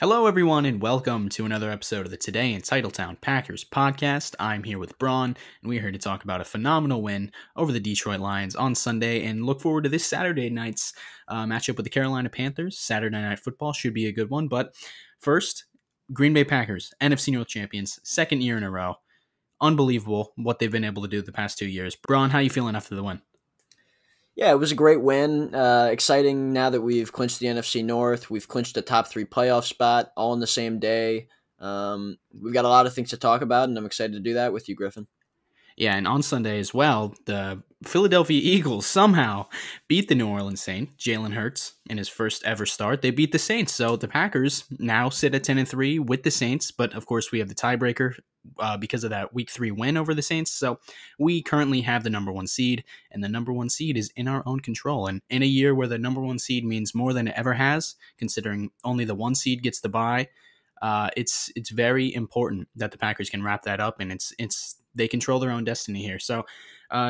Hello, everyone, and welcome to another episode of the Today Entitled Packers podcast. I'm here with Bron, and we're here to talk about a phenomenal win over the Detroit Lions on Sunday, and look forward to this Saturday night's matchup with the Carolina Panthers. Saturday Night Football should be a good one, but first, Green Bay Packers, NFC North champions, second year in a row. Unbelievable what they've been able to do the past 2 years. Bron, how you feeling after the win? Yeah, it was a great win. Exciting now that we've clinched the NFC North. We've clinched a top 3 playoff spot all in the same day. We've got a lot of things to talk about, and I'm excited to do that with you, Griffin. Yeah, and on Sunday as well, the Philadelphia Eagles somehow beat the New Orleans Saints. Jalen Hurts in his first ever start. They beat the Saints, so the Packers now sit at 10-3 with the Saints. But of course, we have the tiebreaker because of that Week 3 win over the Saints. So we currently have the number 1 seed, and the number 1 seed is in our own control. And in a year where the number 1 seed means more than it ever has, considering only the 1 seed gets the bye, it's very important that the Packers can wrap that up, and it's they control their own destiny here. So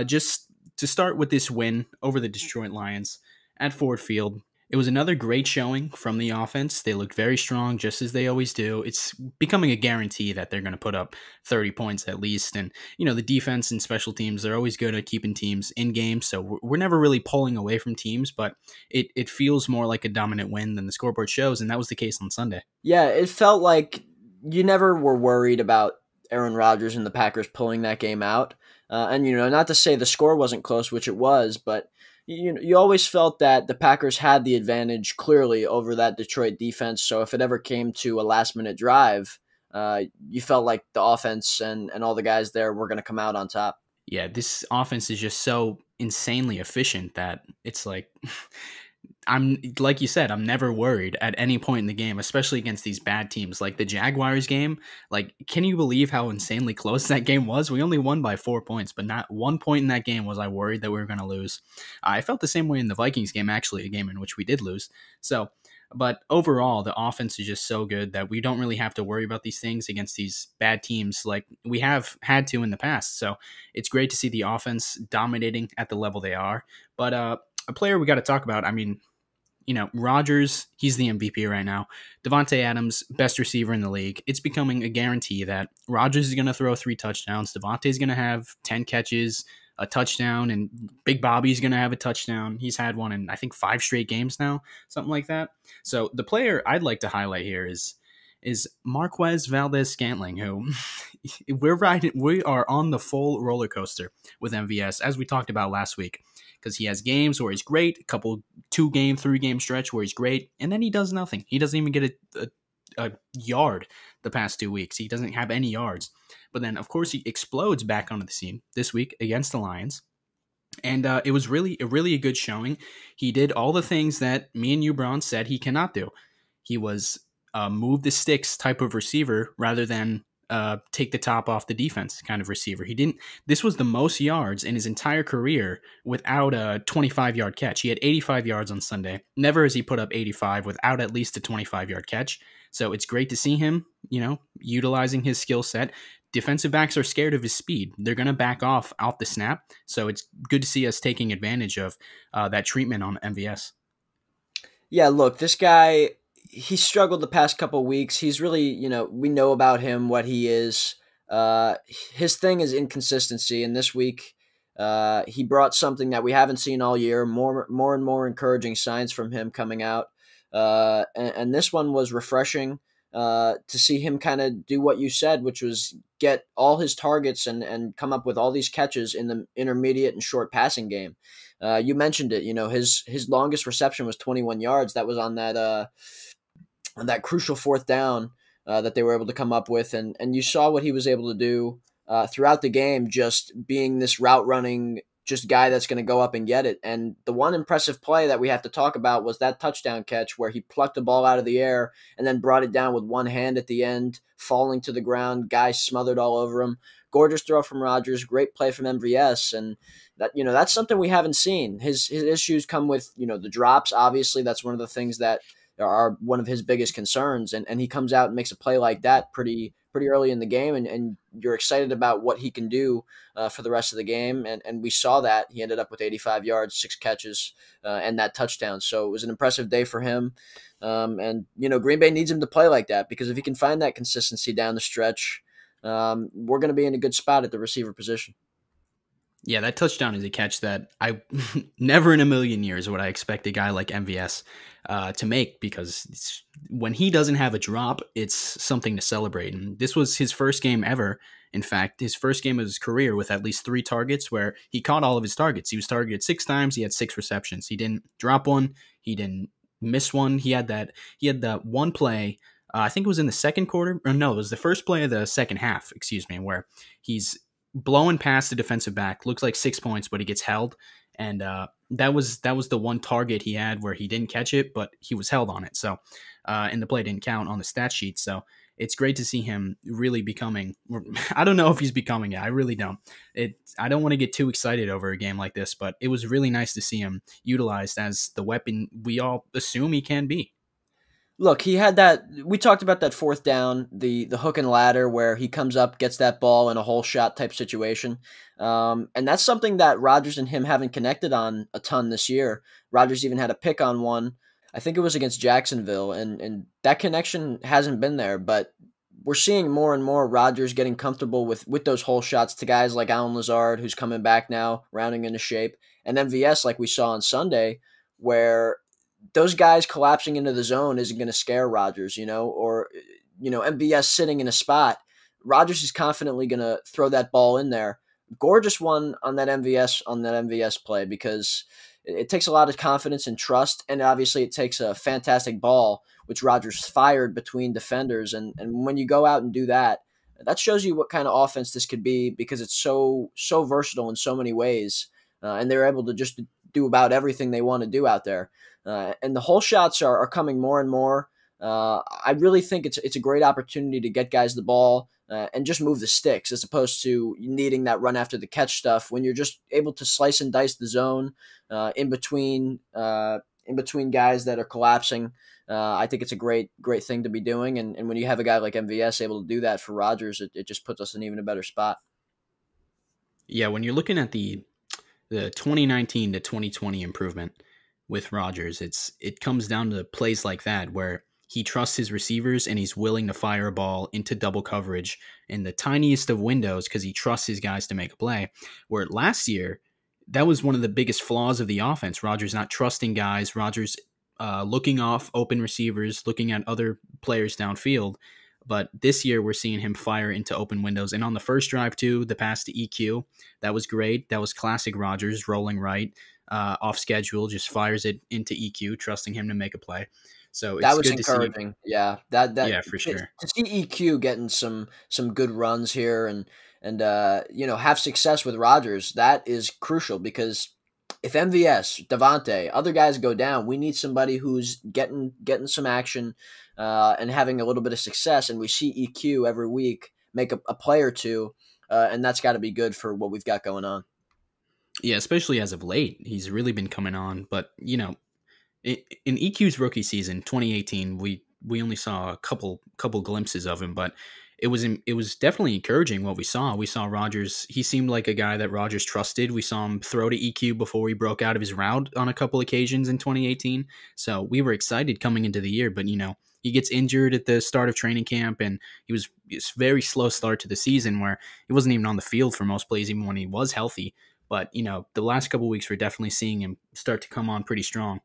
just to start with this win over the Detroit Lions at Ford Field, it was another great showing from the offense. They looked very strong, just as they always do. It's becoming a guarantee that they're going to put up 30 points at least. And, you know, the defense and special teams, they're always good at keeping teams in games. So we're never really pulling away from teams, but it feels more like a dominant win than the scoreboard shows. And that was the case on Sunday. Yeah, it felt like you never were worried about Aaron Rodgers and the Packers pulling that game out. And, you know, not to say the score wasn't close, which it was, but you always felt that the Packers had the advantage clearly over that Detroit defense. So if it ever came to a last-minute drive, you felt like the offense and all the guys there were going to come out on top. Yeah, this offense is just so insanely efficient that it's like I'm like you said, I'm never worried at any point in the game, especially against these bad teams like the Jaguars game. Like, can you believe how insanely close that game was? We only won by 4 points, but not one point in that game was I worried that we were going to lose. I felt the same way in the Vikings game, actually, a game in which we did lose. So, but overall, the offense is just so good that we don't really have to worry about these things against these bad teams like we have had to in the past. So it's great to see the offense dominating at the level they are. But a player we got to talk about, I mean, you know, Rodgers, he's the MVP right now. Devonte Adams, best receiver in the league. It's becoming a guarantee that Rodgers is going to throw 3 touchdowns. Devonte is going to have 10 catches, a touchdown, and Big Bobby's going to have a touchdown. He's had one in, I think, 5 straight games now, something like that. So the player I'd like to highlight here is Marquez, Valdez, Scantling, who we are on the full roller coaster with MVS, as we talked about last week. Because he has games where he's great, a couple 2-game, 3-game stretch where he's great, and then he does nothing. He doesn't even get a yard the past 2 weeks. He doesn't have any yards. But then, of course, he explodes back onto the scene this week against the Lions. And it was really a good showing. He did all the things that me and you, Bron, said he cannot do. He was move the sticks type of receiver rather than take the top off the defense kind of receiver. This was the most yards in his entire career without a 25-yard catch. He had 85 yards on Sunday. Never has he put up 85 without at least a 25-yard catch. So it's great to see him, you know, utilizing his skill set. Defensive backs are scared of his speed. They're going to back off the snap. So it's good to see us taking advantage of that treatment on MVS. Yeah, look, this guy, he struggled the past couple of weeks. He's really, you know, we know about him, what he is. His thing is inconsistency, and this week he brought something that we haven't seen all year, more and more encouraging signs from him coming out. And this one was refreshing to see him kind of do what you said, which was get all his targets and come up with all these catches in the intermediate and short passing game. You mentioned it, you know, his longest reception was 21 yards. That was on that crucial 4th down that they were able to come up with. And you saw what he was able to do throughout the game, just being this route running just guy that's going to go up and get it. And the one impressive play that we have to talk about was that touchdown catch where he plucked the ball out of the air and then brought it down with one hand at the end, falling to the ground, guys smothered all over him. Gorgeous throw from Rodgers, great play from MVS, and that, you know, that's something we haven't seen. His issues come with, you know, the drops. Obviously, that's one of the things that are one of his biggest concerns. And he comes out and makes a play like that pretty early in the game, and you're excited about what he can do for the rest of the game. And we saw that. He ended up with 85 yards, 6 catches, and that touchdown. So it was an impressive day for him. And, Green Bay needs him to play like that, because if he can find that consistency down the stretch, we're going to be in a good spot at the receiver position. Yeah, that touchdown is a catch that I never in a million years would I expect a guy like MVS to make, because when he doesn't have a drop, it's something to celebrate. And this was his first game ever. In fact, his first game of his career with at least 3 targets, where he caught all of his targets. He was targeted 6 times. He had 6 receptions. He didn't drop one. He didn't miss one. He had that one play. I think it was in the second quarter. Or no, it was the first play of the second half, excuse me, where he's blowing past the defensive back, looks like 6 points, but he gets held. And that was the one target he had where he didn't catch it, but he was held on it. So, and the play didn't count on the stat sheet. So it's great to see him really becoming. I don't know if he's becoming it. I really don't. I don't want to get too excited over a game like this, but it was really nice to see him utilized as the weapon we all assume he can be. Look, he had that. We talked about that fourth down, the hook and ladder, where he comes up, gets that ball in a hole shot type situation, and that's something that Rodgers and him haven't connected on a ton this year. Rodgers even had a pick on one. I think it was against Jacksonville, and that connection hasn't been there. But we're seeing more and more Rodgers getting comfortable with those hole shots to guys like Allen Lazard, who's coming back now, rounding into shape, and MVS, like we saw on Sunday, where those guys collapsing into the zone isn't going to scare Rodgers, or MVS sitting in a spot. Rodgers is confidently going to throw that ball in there. Gorgeous one on that MVS play, because it takes a lot of confidence and trust, and obviously it takes a fantastic ball, which Rodgers fired between defenders. And when you go out and do that, that shows you what kind of offense this could be, because it's so versatile in so many ways, and they're able to just do about everything they want to do out there. And the hole shots are coming more and more. I really think it's a great opportunity to get guys the ball and just move the sticks, as opposed to needing that run after the catch stuff. When you're just able to slice and dice the zone in between guys that are collapsing, I think it's a great thing to be doing. And when you have a guy like MVS able to do that for Rodgers, it just puts us in even a better spot. Yeah, when you're looking at the 2019 to 2020 improvement with Rodgers, it comes down to plays like that where he trusts his receivers and he's willing to fire a ball into double coverage in the tiniest of windows because he trusts his guys to make a play. Where last year, that was one of the biggest flaws of the offense. Rodgers not trusting guys, Rodgers looking off open receivers, looking at other players downfield. But this year, we're seeing him fire into open windows. And on the first drive, too, the pass to EQ, that was great. That was classic Rodgers, rolling right, off schedule, just fires it into EQ, trusting him to make a play. So it's that was good encouraging. To see. Yeah, yeah, for sure. To see EQ getting some good runs here and have success with Rodgers, that is crucial, because if MVS, Devonte, other guys go down, we need somebody who's getting some action and having a little bit of success. And we see EQ every week make a play or two, and that's got to be good for what we've got going on. Yeah, especially as of late, he's really been coming on. But in EQ's rookie season, 2018, we only saw a couple glimpses of him, but it was definitely encouraging what we saw. We saw Rodgers. He seemed like a guy that Rodgers trusted. We saw him throw to EQ before he broke out of his route on a couple occasions in 2018. So we were excited coming into the year, but he gets injured at the start of training camp, and it's very slow start to the season where he wasn't even on the field for most plays, even when he was healthy. But the last couple of weeks, we're definitely seeing him start to come on pretty strong,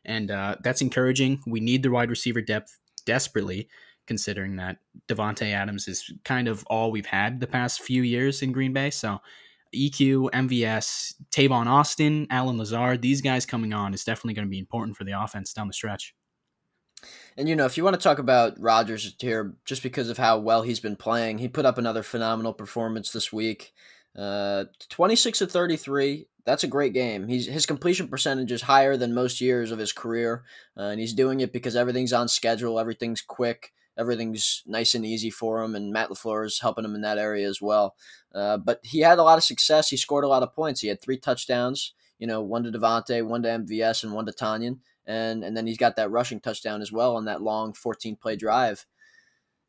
and that's encouraging. We need the wide receiver depth desperately, considering that Devonte Adams is kind of all we've had the past few years in Green Bay. So EQ, MVS, Tavon Austin, Allen Lazard, these guys coming on is definitely going to be important for the offense down the stretch. And, if you want to talk about Rodgers here, just because of how well he's been playing, he put up another phenomenal performance this week. 26 of 33. That's a great game. His completion percentage is higher than most years of his career, and he's doing it because everything's on schedule, everything's quick, everything's nice and easy for him, and Matt LaFleur is helping him in that area as well. But he had a lot of success. He scored a lot of points. He had 3 touchdowns, one to Devonte, one to MVS, and one to Tanyan. and then he's got that rushing touchdown as well on that long 14-play drive.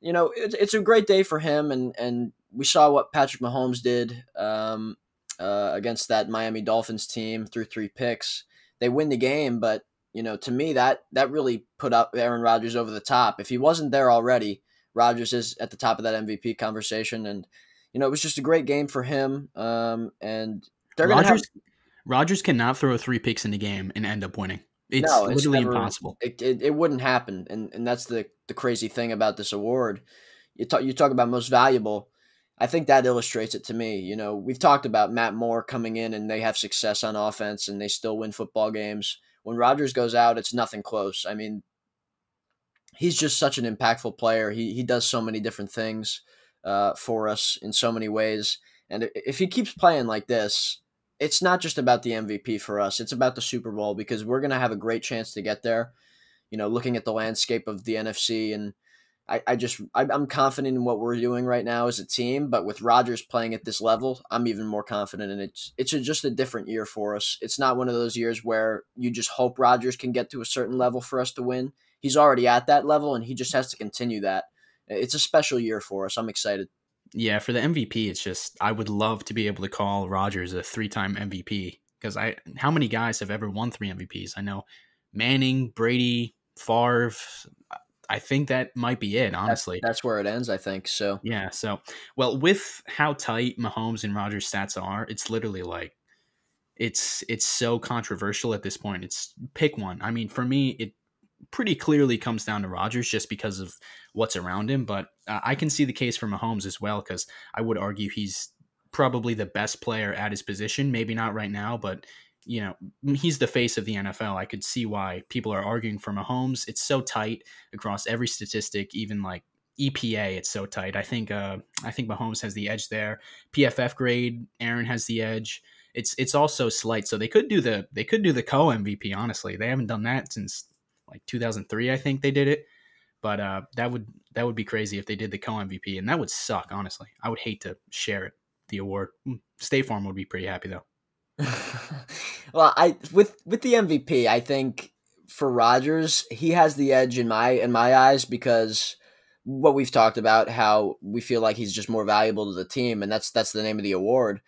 It's a great day for him, and we saw what Patrick Mahomes did against that Miami Dolphins team through 3 picks. They win the game, but to me that really put up Aaron Rodgers over the top. If he wasn't there already, Rodgers is at the top of that MVP conversation, and it was just a great game for him. And they're going to have Rodgers cannot throw 3 picks in a game and end up winning. It's literally impossible. It wouldn't happen, and that's the crazy thing about this award. You talk about most valuable. I think that illustrates it to me. We've talked about Matt Moore coming in and they have success on offense and they still win football games. When Rodgers goes out, it's nothing close. I mean, he's just such an impactful player. He does so many different things for us in so many ways. And if he keeps playing like this, it's not just about the MVP for us. It's about the Super Bowl, because we're going to have a great chance to get there. Looking at the landscape of the NFC, and I'm confident in what we're doing right now as a team, but with Rodgers playing at this level, I'm even more confident, and it's just a different year for us. It's not one of those years where you just hope Rodgers can get to a certain level for us to win. He's already at that level, and he just has to continue that. It's a special year for us. I'm excited. Yeah, for the MVP, it's just I would love to be able to call Rodgers a 3-time MVP, because how many guys have ever won 3 MVPs? I know Manning, Brady, Favre. I think that might be it, honestly. That's where it ends, I think. So yeah. So, well, with how tight Mahomes and Rodgers' stats are, it's literally like it's so controversial at this point. It's pick one. I mean, for me, it pretty clearly comes down to Rodgers just because of what's around him. But I can see the case for Mahomes as well, because I would argue he's probably the best player at his position. Maybe not right now, but he's the face of the NFL. I could see why people are arguing for Mahomes. It's so tight across every statistic, even like EPA. It's so tight. I think Mahomes has the edge there. PFF grade, Aaron has the edge. It's also slight, so they could do the co MVP. Honestly, they haven't done that since like 2003. I think they did it, but that would be crazy if they did the co MVP, and that would suck. Honestly, I would hate to share the award. State Farm would be pretty happy though. Well, with the MVP, I think for Rodgers, he has the edge in my eyes, because what we've talked about, how we feel like he's just more valuable to the team, and that's the name of the award.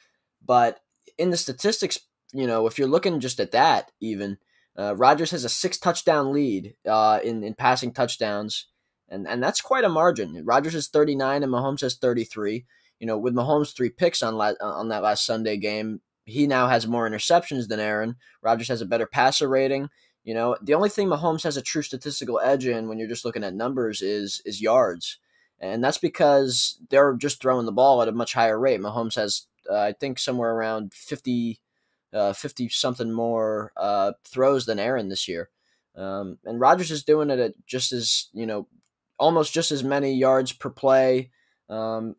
But in the statistics, if you're looking just at that, even Rodgers has a 6 touchdown lead in passing touchdowns, and that's quite a margin. Rodgers has 39 and Mahomes has 33. With Mahomes 3 picks on that last Sunday game, he now has more interceptions than Aaron. Rodgers has a better passer rating. The only thing Mahomes has a true statistical edge in when you're just looking at numbers is yards. And that's because they're just throwing the ball at a much higher rate. Mahomes has, I think, somewhere around 50 something more throws than Aaron this year. And Rodgers is doing it at just as, almost just as many yards per play. And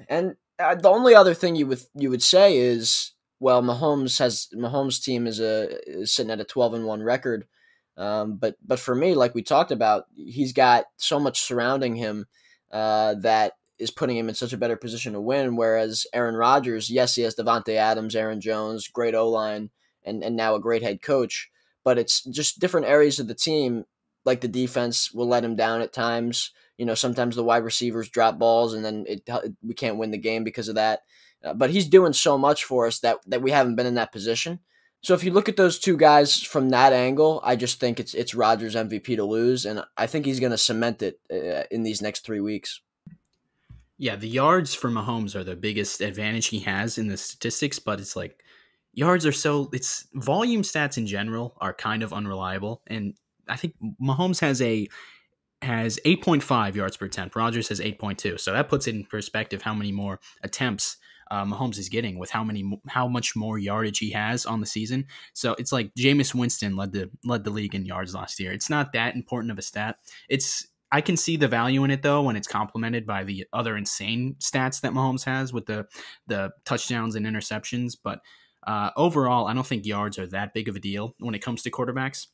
the only other thing you would say is, well, Mahomes' team is sitting at a 12-1 record, but for me, like we talked about, he's got so much surrounding him that is putting him in such a better position to win. Whereas Aaron Rodgers, yes, he has Devonte Adams, Aaron Jones, great O-line, and now a great head coach, but it's just different areas of the team, like the defense will let him down at times. Sometimes the wide receivers drop balls, and then we can't win the game because of that. But he's doing so much for us that we haven't been in that position. So if you look at those two guys from that angle, I just think it's Rodgers MVP to lose, and I think he's going to cement it in these next 3 weeks. Yeah, the yards for Mahomes are the biggest advantage he has in the statistics, but it's like yards are it's volume stats in general are kind of unreliable, and I think Mahomes has 8.5 yards per attempt. Rodgers has 8.2. So that puts it in perspective how many more attempts Mahomes is getting with how much more yardage he has on the season. So it's like Jameis Winston led the league in yards last year. It's not that important of a stat. I can see the value in it though when it's complemented by the other insane stats that Mahomes has with the touchdowns and interceptions. But overall, I don't think yards are that big of a deal when it comes to quarterbacks.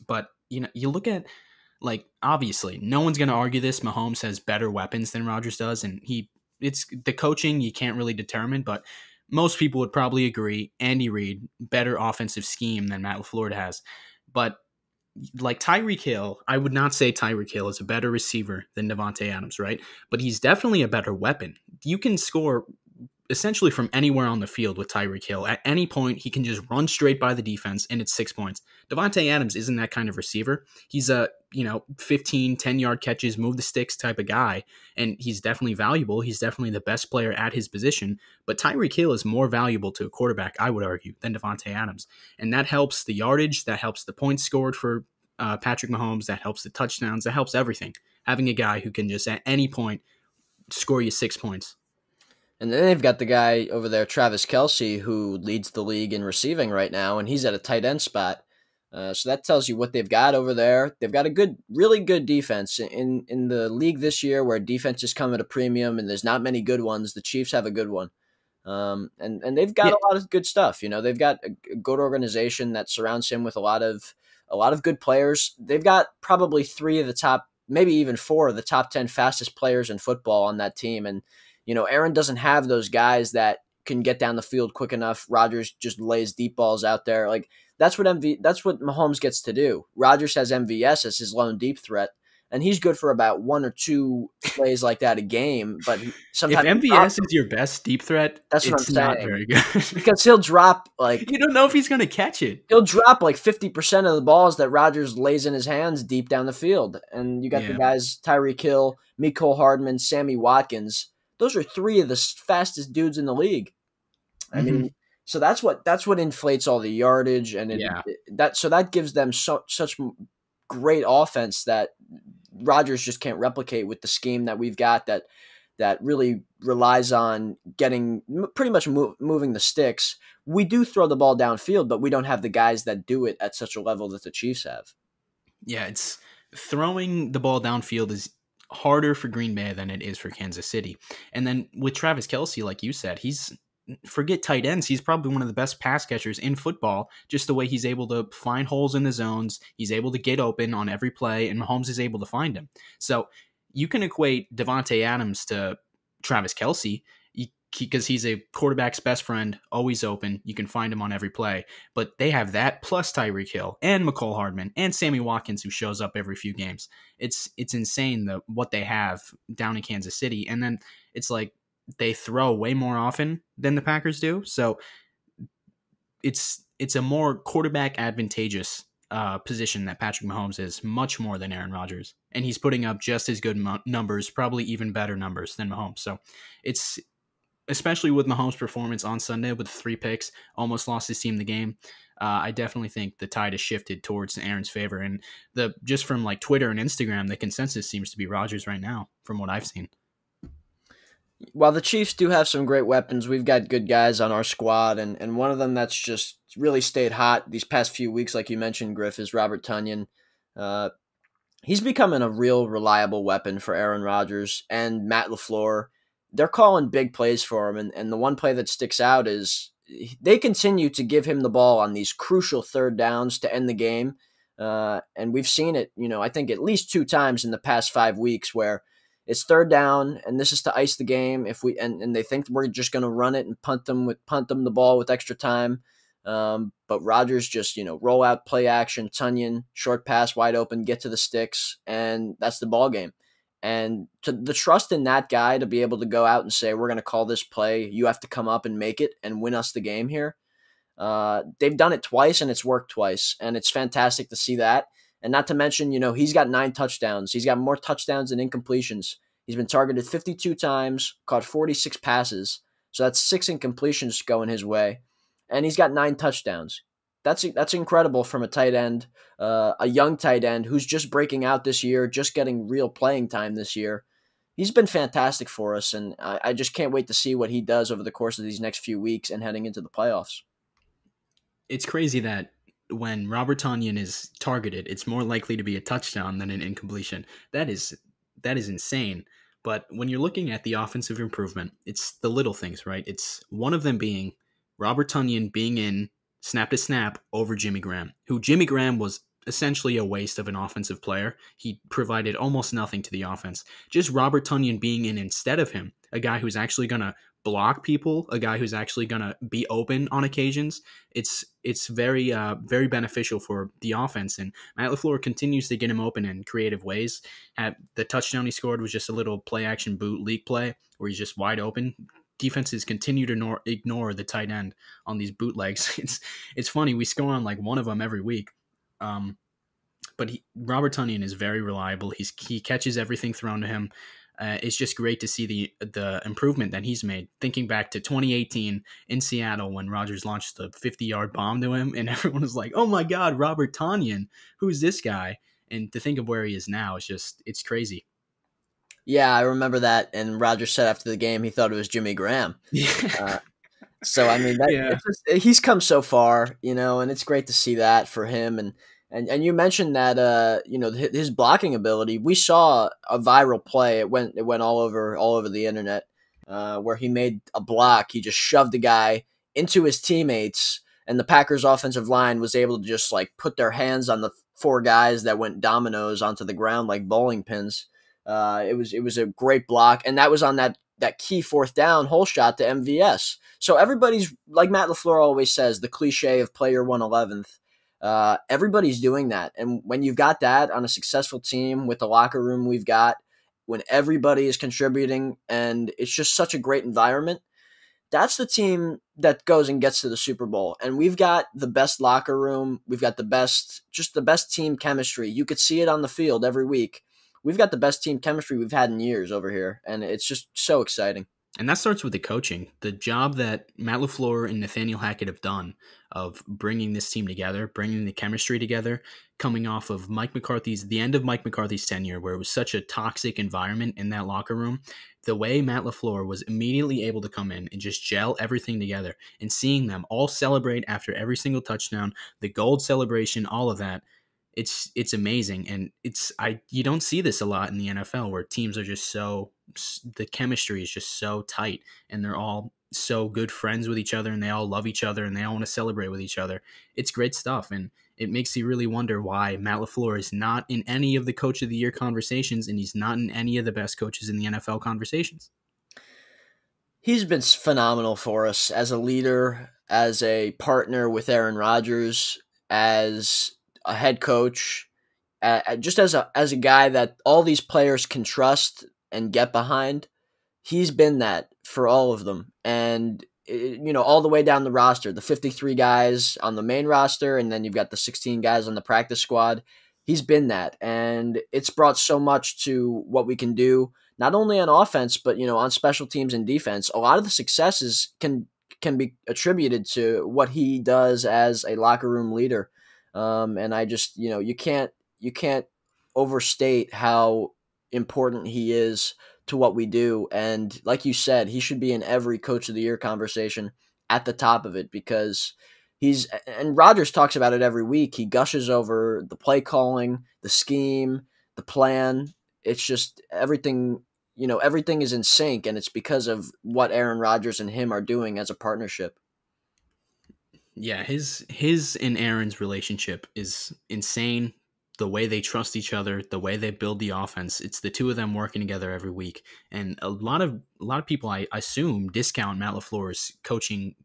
But you look at, like, obviously, no one's going to argue this. Mahomes has better weapons than Rodgers does, and it's the coaching you can't really determine, but most people would probably agree. Andy Reid, better offensive scheme than Matt LaFleur has. But like Tyreek Hill, I would not say Tyreek Hill is a better receiver than Devonte Adams, right? But he's definitely a better weapon. You can score essentially from anywhere on the field with Tyreek Hill. At any point, he can just run straight by the defense, and it's 6 points. Devonte Adams isn't that kind of receiver. He's a 15, 10-yard catches, move the sticks type of guy, and he's definitely valuable. He's definitely the best player at his position. But Tyreek Hill is more valuable to a quarterback, I would argue, than Devonte Adams, and that helps the yardage, that helps the points scored for Patrick Mahomes, that helps the touchdowns, that helps everything. Having a guy who can just at any point score you 6 points. And then they've got the guy over there, Travis Kelce, who leads the league in receiving right now, and he's at a tight end spot. So that tells you what they've got over there. They've got a really good defense in the league this year, where defenses come at a premium, and there's not many good ones. The Chiefs have a good one, and they've got a lot of good stuff. They've got a good organization that surrounds him with a lot of good players. They've got probably 3 of the top, maybe even 4 of the top 10 fastest players in football on that team, and Aaron doesn't have those guys that can get down the field quick enough. Rodgers just lays deep balls out there. Like that's what Mahomes gets to do. Rodgers has MVS as his lone deep threat, and he's good for about 1 or 2 plays like that a game. But sometimes if MVS is your best deep threat, that's what I'm saying. Not very good because he'll drop you don't know if he's going to catch it. He'll drop 50% of the balls that Rodgers lays in his hands deep down the field, and you got the guys Tyreek Hill, Mecole Hardman, Sammy Watkins. Those are 3 of the fastest dudes in the league. I mean, so that's what inflates all the yardage, and that gives them such great offense that Rodgers just can't replicate with the scheme that we've got that really relies on getting pretty much moving the sticks. We do throw the ball downfield, but we don't have the guys that do it at such a level that the Chiefs have. Yeah, it's throwing the ball downfield is harder for Green Bay than it is for Kansas City. And then with Travis Kelce, like you said, forget tight ends. He's probably one of the best pass catchers in football, just the way he's able to find holes in the zones. He's able to get open on every play, and Mahomes is able to find him. So you can equate Devonte Adams to Travis Kelce because he's a quarterback's best friend, always open. You can find him on every play. But they have that plus Tyreek Hill and Mecole Hardman and Sammy Watkins, who shows up every few games. It's insane what they have down in Kansas City. And then it's like they throw way more often than the Packers do. So it's a more quarterback advantageous position that Patrick Mahomes is, much more than Aaron Rodgers. And he's putting up just as good numbers, probably even better numbers than Mahomes. So it's, especially with Mahomes' performance on Sunday with 3 picks, almost lost his team the game. I definitely think the tide has shifted towards Aaron's favor. And just from like Twitter and Instagram, the consensus seems to be Rodgers right now, from what I've seen. While the Chiefs do have some great weapons, we've got good guys on our squad, and one of them that's just really stayed hot these past few weeks, like you mentioned, Griff, is Robert Tonyan. He's becoming a real reliable weapon for Aaron Rodgers and Matt LaFleur. They're calling big plays for him, and the one play that sticks out is they continue to give him the ball on these crucial 3rd downs to end the game, and we've seen it, I think at least 2 times in the past 5 weeks where it's 3rd down, and this is to ice the game. And they think we're just going to run it and punt them the ball with extra time, but Rodgers just roll out, play action, Tonyan, short pass, wide open, get to the sticks, and that's the ball game. And the trust in that guy to be able to go out and say, we're going to call this play, you have to come up and make it and win us the game here. They've done it twice, and it's worked twice, and it's fantastic to see that. And not to mention, he's got 9 touchdowns. He's got more touchdowns than incompletions. He's been targeted 52 times, caught 46 passes. So that's 6 incompletions going his way. And he's got 9 touchdowns. That's incredible from a tight end, a young tight end who's just breaking out this year, just getting real playing time this year. He's been fantastic for us, and I just can't wait to see what he does over the course of these next few weeks and heading into the playoffs. It's crazy that when Robert Tonyan is targeted, it's more likely to be a touchdown than an incompletion. That is insane. But when you're looking at the offensive improvement, it's the little things, right? It's one of them being Robert Tonyan being in snap to snap over Jimmy Graham, who Jimmy Graham was essentially a waste of an offensive player. He provided almost nothing to the offense. Just Robert Tonyan being in instead of him, a guy who's actually going to block people, a guy who's actually gonna be open on occasions, it's very very beneficial for the offense. And Matt LaFleur continues to get him open in creative ways. At the touchdown he scored was just a little play action boot leak play where he's just wide open. Defenses continue to ignore the tight end on these bootlegs. It's funny, we score on like one of them every week. But Robert Tonyan is very reliable. He catches everything thrown to him. It's just great to see the improvement that he's made. Thinking back to 2018 in Seattle when Rodgers launched the 50-yard bomb to him, and everyone was like, "Oh my God, Robert Tonyan, who's this guy?" And to think of where he is now, it's crazy. Yeah, I remember that. And Rodgers said after the game he thought it was Jimmy Graham. Yeah. So I mean, Yeah. he's come so far, and it's great to see that for him. And you mentioned that his blocking ability. We saw a viral play. It went all over the internet, where he made a block. He just shoved the guy into his teammates, and the Packers offensive line was able to just like put their hands on the four guys that went dominoes onto the ground like bowling pins. It was a great block, and that was on that key fourth down hole shot to MVS. So everybody's, like Matt LaFleur always says, the cliche of play your 111th. Everybody's doing that. And when you've got that on a successful team with the locker room we've got, when everybody is contributing and it's just such a great environment, that's the team that goes and gets to the Super Bowl. And we've got the best locker room. We've got the best team chemistry. You could see it on the field every week. We've got the best team chemistry we've had in years over here, and it's just so exciting. And that starts with the coaching. The job that Matt LaFleur and Nathaniel Hackett have done of bringing this team together, bringing the chemistry together, coming off of the end of Mike McCarthy's tenure, where it was such a toxic environment in that locker room. The way Matt LaFleur was immediately able to come in and just gel everything together, and seeing them all celebrate after every single touchdown, the gold celebration, all of that. It's amazing, and you don't see this a lot in the NFL where teams are just the chemistry is just so tight, and they're all so good friends with each other, and they all love each other, and they all want to celebrate with each other. It's great stuff, and it makes you really wonder why Matt LaFleur is not in any of the Coach of the Year conversations, and he's not in any of the best coaches in the NFL conversations. He's been phenomenal for us as a leader, as a partner with Aaron Rodgers, as a head coach, just as a guy that all these players can trust and get behind. He's been that for all of them. And, all the way down the roster, the 53 guys on the main roster, and then you've got the 16 guys on the practice squad. He's been that. And it's brought so much to what we can do, not only on offense, but, on special teams and defense. A lot of the successes can be attributed to what he does as a locker room leader. And I just, you can't overstate how important he is to what we do. And like you said, he should be in every Coach of the Year conversation at the top of it, because and Rodgers talks about it every week. He gushes over the play calling, the scheme, the plan. It's just everything, everything is in sync, and it's because of what Aaron Rodgers and him are doing as a partnership. Yeah, his and Aaron's relationship is insane. The way they trust each other, the way they build the offense, it's the two of them working together every week. And a lot of people, I assume, discount Matt LaFleur's coaching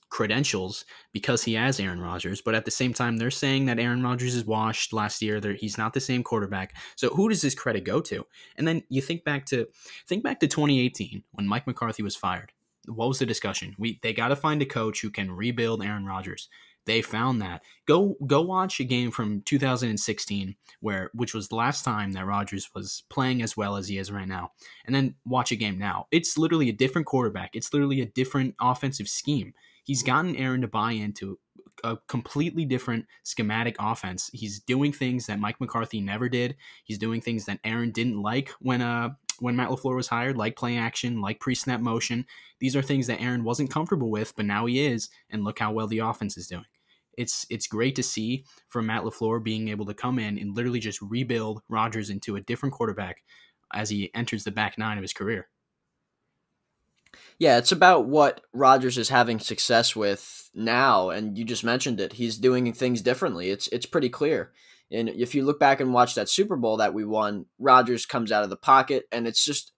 credentials because he has Aaron Rodgers, but at the same time, they're saying that Aaron Rodgers is washed last year. He's not the same quarterback. So who does this credit go to? And then you think back to 2018 when Mike McCarthy was fired. What was the discussion? They got to find a coach who can rebuild Aaron Rodgers. They found that. Go watch a game from 2016, which was the last time that Rodgers was playing as well as he is right now. And then watch a game now. It's literally a different quarterback. It's literally a different offensive scheme. He's gotten Aaron to buy into a completely different schematic offense. He's doing things that Mike McCarthy never did. He's doing things that Aaron didn't like when Matt LaFleur was hired, like play action, like pre-snap motion. These are things that Aaron wasn't comfortable with, but now he is, and look how well the offense is doing. It's great to see from Matt LaFleur being able to come in and literally just rebuild Rodgers into a different quarterback as he enters the back nine of his career. Yeah, it's about what Rodgers is having success with now, and you just mentioned it. He's doing things differently. It's pretty clear. And if you look back and watch that Super Bowl that we won, Rodgers comes out of the pocket, and it's just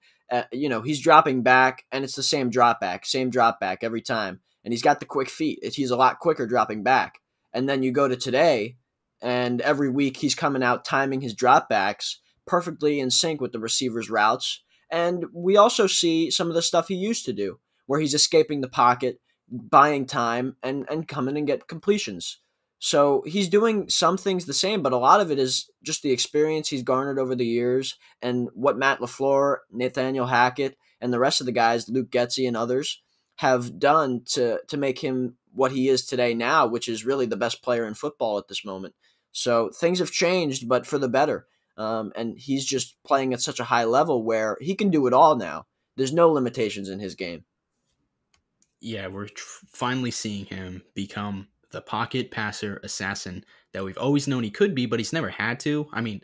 he's dropping back, and it's the same drop back every time. And he's got the quick feet. He's a lot quicker dropping back. And then you go to today, and every week he's coming out timing his dropbacks perfectly in sync with the receiver's routes. And we also see some of the stuff he used to do, where he's escaping the pocket, buying time, and coming and get completions. So he's doing some things the same, but a lot of it is just the experience he's garnered over the years and what Matt LaFleur, Nathaniel Hackett, and the rest of the guys, Luke Getsy and others, have done to make him what he is today now, which is really the best player in football at this moment. So things have changed, but for the better. And he's just playing at such a high level where he can do it all now. There's no limitations in his game. Yeah, we're finally seeing him become the pocket passer assassin that we've always known he could be, but he's never had to. I mean,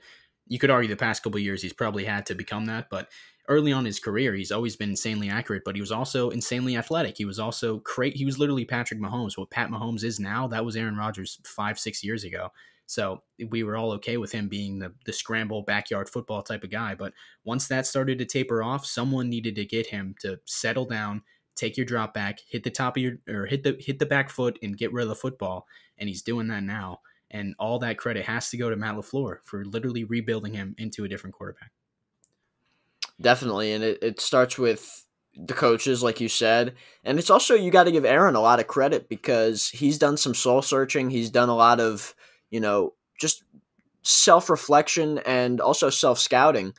you could argue the past couple of years he's probably had to become that, but early on in his career, he's always been insanely accurate, but he was also insanely athletic. He was also he was literally Patrick Mahomes. What Pat Mahomes is now, that was Aaron Rodgers 5-6 years ago. So we were all okay with him being the scramble backyard football type of guy. But once that started to taper off, someone needed to get him to settle down, take your drop back, hit the top of hit the back foot and get rid of the football. And he's doing that now. And all that credit has to go to Matt LaFleur for literally rebuilding him into a different quarterback. Definitely. And it starts with the coaches, like you said. And it's also, you got to give Aaron a lot of credit because he's done some soul searching. He's done a lot of, just self-reflection and also self-scouting.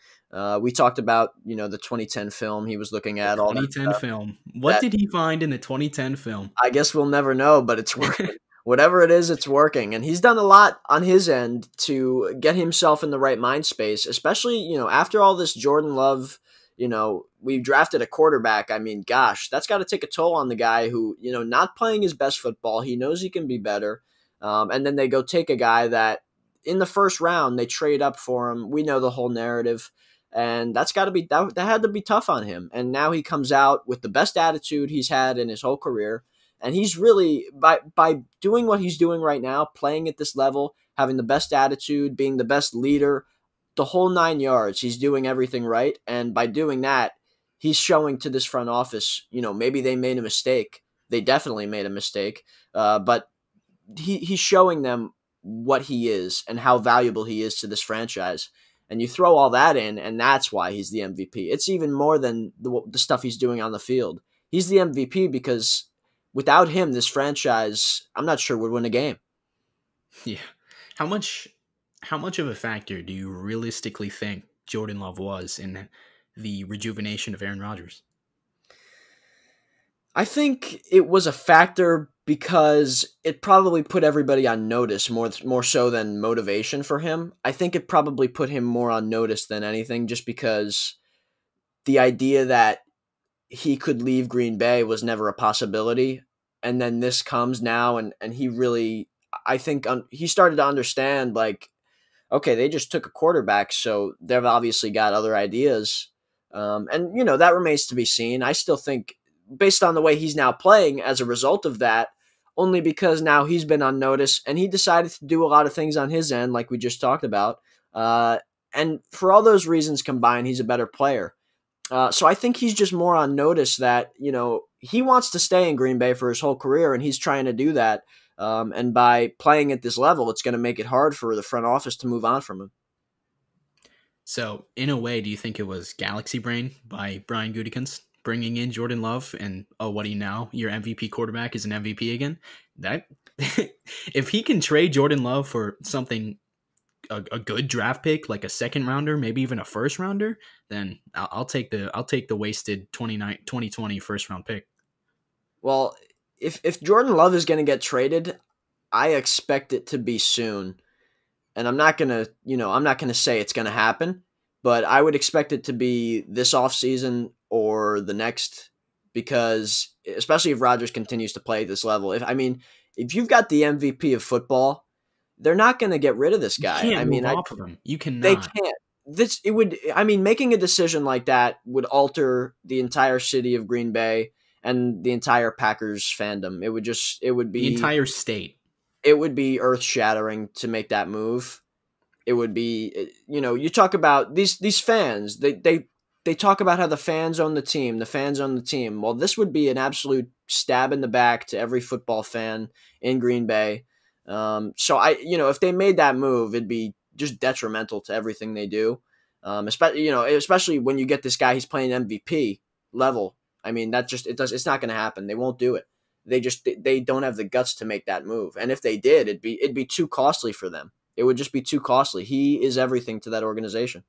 We talked about, the 2010 film he was looking at. All 2010 film. What did he find in the 2010 film? I guess we'll never know, but it's working. Whatever it is, it's working. And he's done a lot on his end to get himself in the right mind space, especially, after all this Jordan Love, we drafted a quarterback. I mean, gosh, that's got to take a toll on the guy who, not playing his best football. He knows he can be better. And then they go take a guy that in the first round, they trade up for him. We know the whole narrative. And that's got to be, that had to be tough on him. And now he comes out with the best attitude he's had in his whole career. And he's really, by doing what he's doing right now, playing at this level, having the best attitude, being the best leader, the whole 9 yards, he's doing everything right. And by doing that, he's showing to this front office, maybe they made a mistake. They definitely made a mistake. But he's showing them what he is and how valuable he is to this franchise. And you throw all that in, and that's why he's the MVP. It's even more than the stuff he's doing on the field. He's the MVP because without him, this franchise, I'm not sure would win a game. Yeah. How much of a factor do you realistically think Jordan Love was in the rejuvenation of Aaron Rodgers? I think it was a factor because it probably put everybody on notice more so than motivation for him. I think it probably put him more on notice than anything just because the idea that he could leave Green Bay was never a possibility. And then this comes now and he really, I think he started to understand like, okay, they just took a quarterback, so they've obviously got other ideas. And, that remains to be seen. I still think based on the way he's now playing as a result of that, only because now he's been on notice and he decided to do a lot of things on his end, like we just talked about. And for all those reasons combined, he's a better player. So I think he's just more on notice that, he wants to stay in Green Bay for his whole career, and he's trying to do that. And by playing at this level, it's going to make it hard for the front office to move on from him. So, in a way, do you think it was Galaxy Brain by Brian Gutekunst bringing in Jordan Love and, oh, what do you know? Your MVP quarterback is an MVP again? That if he can trade Jordan Love for something, a good draft pick, like a second rounder, maybe even a first rounder, then I'll take the wasted 2020 first round pick. Well, if Jordan Love is going to get traded, I expect it to be soon. And I'm not going to say it's going to happen, but I would expect it to be this offseason or the next, because especially if Rodgers continues to play at this level. If you've got the MVP of football, they're not going to get rid of this guy. You can't move off of him. You cannot. They can't. Making a decision like that would alter the entire city of Green Bay and the entire Packers fandom. It would be the entire state. It would be earth-shattering to make that move. It would be, you talk about these fans. They they talk about how the fans own the team, the fans own the team. Well, this would be an absolute stab in the back to every football fan in Green Bay. So if they made that move, it'd be just detrimental to everything they do. Especially when you get this guy, he's playing MVP level. I mean, it's not going to happen. They won't do it. They don't have the guts to make that move. And if they did, it'd be too costly for them. It would just be too costly. He is everything to that organization.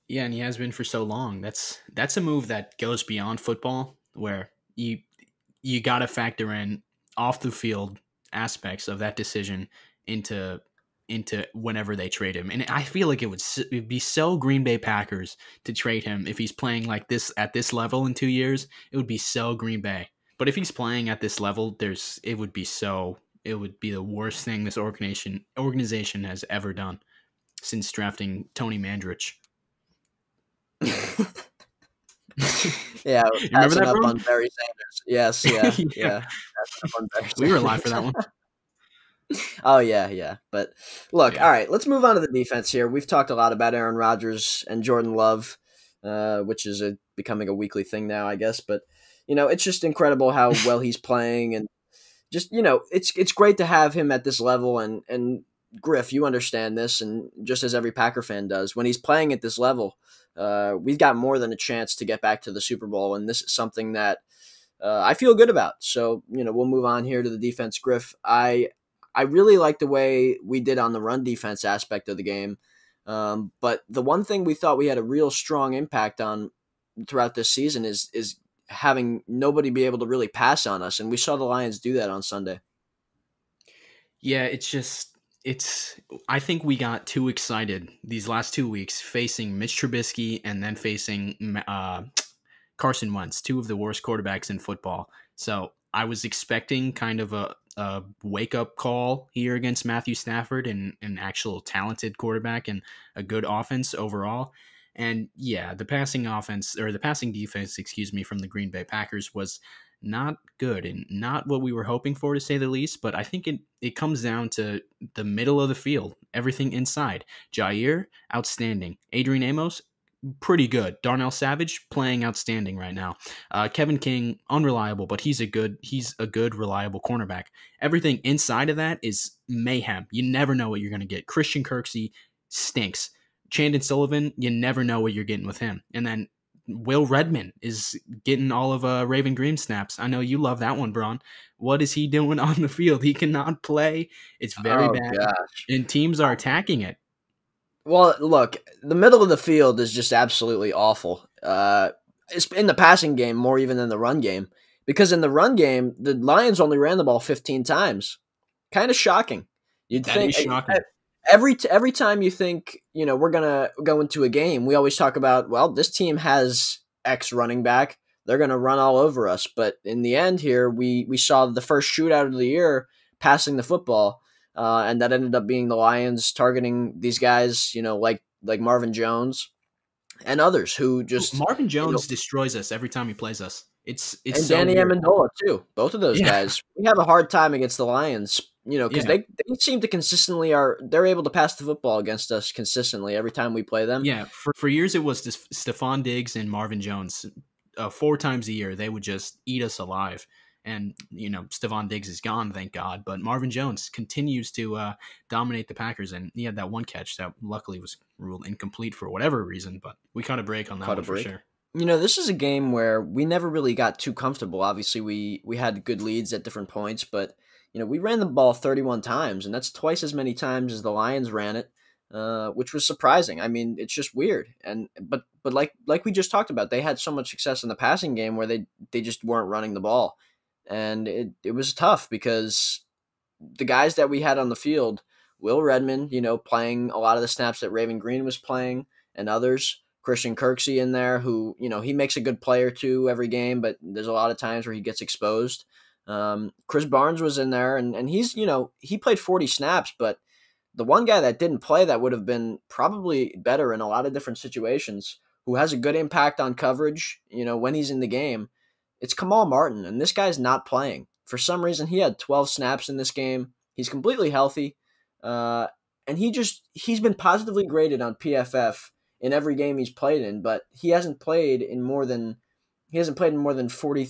Yeah, and he has been for so long. That's a move that goes beyond football, where you got to factor in off the field aspects of that decision into whenever they trade him. And I feel like it'd be so Green Bay Packers to trade him if he's playing like this at this level in 2 years. It would be so Green Bay. But if he's playing at this level, it would be the worst thing this organization has ever done since drafting Tony Mandrich. Yeah, remember that, up bro? on Barry Sanders. Yes, yeah. Up on we were live for that one. Oh, yeah. But look, All right, let's move on to the defense here. We've talked a lot about Aaron Rodgers and Jordan Love, which is becoming a weekly thing now, I guess. But, it's just incredible how well he's playing. And just, it's great to have him at this level. And Griff, you understand this, and just as every Packer fan does, when he's playing at this level, we've got more than a chance to get back to the Super Bowl. And this is something that I feel good about. So, we'll move on here to the defense. Griff, I really like the way we did on the run defense aspect of the game. But the one thing we thought we had a real strong impact on throughout this season is having nobody be able to really pass on us. And we saw the Lions do that on Sunday. Yeah, I think we got too excited these last 2 weeks facing Mitch Trubisky and then facing Carson Wentz, two of the worst quarterbacks in football. So I was expecting kind of a wake-up call here against Matthew Stafford and an actual talented quarterback and a good offense overall. And yeah, the passing defense, from the Green Bay Packers was not good and not what we were hoping for, to say the least. But I think it comes down to the middle of the field, everything inside. Jair, outstanding. Adrian Amos, pretty good. Darnell Savage playing outstanding right now. Kevin King, unreliable, but he's a good, reliable cornerback. Everything inside of that is mayhem. You never know what you're going to get. Christian Kirksey stinks. Chandon Sullivan, you never know what you're getting with him. And then Will Redmond is getting all of Raven Green snaps. I know you love that one, Bron. What is he doing on the field? He cannot play. It's very bad. Gosh. And teams are attacking it. Well, look, the middle of the field is just absolutely awful. It's in the passing game more even than the run game. Because in the run game, the Lions only ran the ball 15 times. Kind of shocking. You'd think shocking. Every time you think, we're going to go into a game, we always talk about, well, this team has X running back. They're going to run all over us. But in the end here, we saw the first shootout of the year passing the football. And that ended up being the Lions targeting these guys, like Marvin Jones and others who just... Marvin Jones destroys us every time he plays us. It's and so Danny weird. Amendola, too. Both of those guys. We have a hard time against the Lions, because they seem to consistently they're able to pass the football against us consistently every time we play them. Yeah, for years it was Stephon Diggs and Marvin Jones. 4 times a year, they would just eat us alive. And, Stephon Diggs is gone, thank God. But Marvin Jones continues to dominate the Packers. And he had that one catch that luckily was ruled incomplete for whatever reason. But we caught a break on that one for sure. This is a game where we never really got too comfortable. Obviously, we had good leads at different points. But, we ran the ball 31 times. And that's twice as many times as the Lions ran it, which was surprising. I mean, it's just weird. But like we just talked about, they had so much success in the passing game where they just weren't running the ball. And it was tough because the guys that we had on the field, Will Redmond, playing a lot of the snaps that Raven Green was playing and others, Christian Kirksey in there who, he makes a good play or two every game, but there's a lot of times where he gets exposed. Chris Barnes was in there and he's, he played 40 snaps, but the one guy that didn't play that would have been probably better in a lot of different situations, who has a good impact on coverage, when he's in the game, it's Kamal Martin, and this guy's not playing. For some reason, he had 12 snaps in this game. He's completely healthy, and he's been positively graded on PFF in every game he's played in, but he hasn't played in more than 40,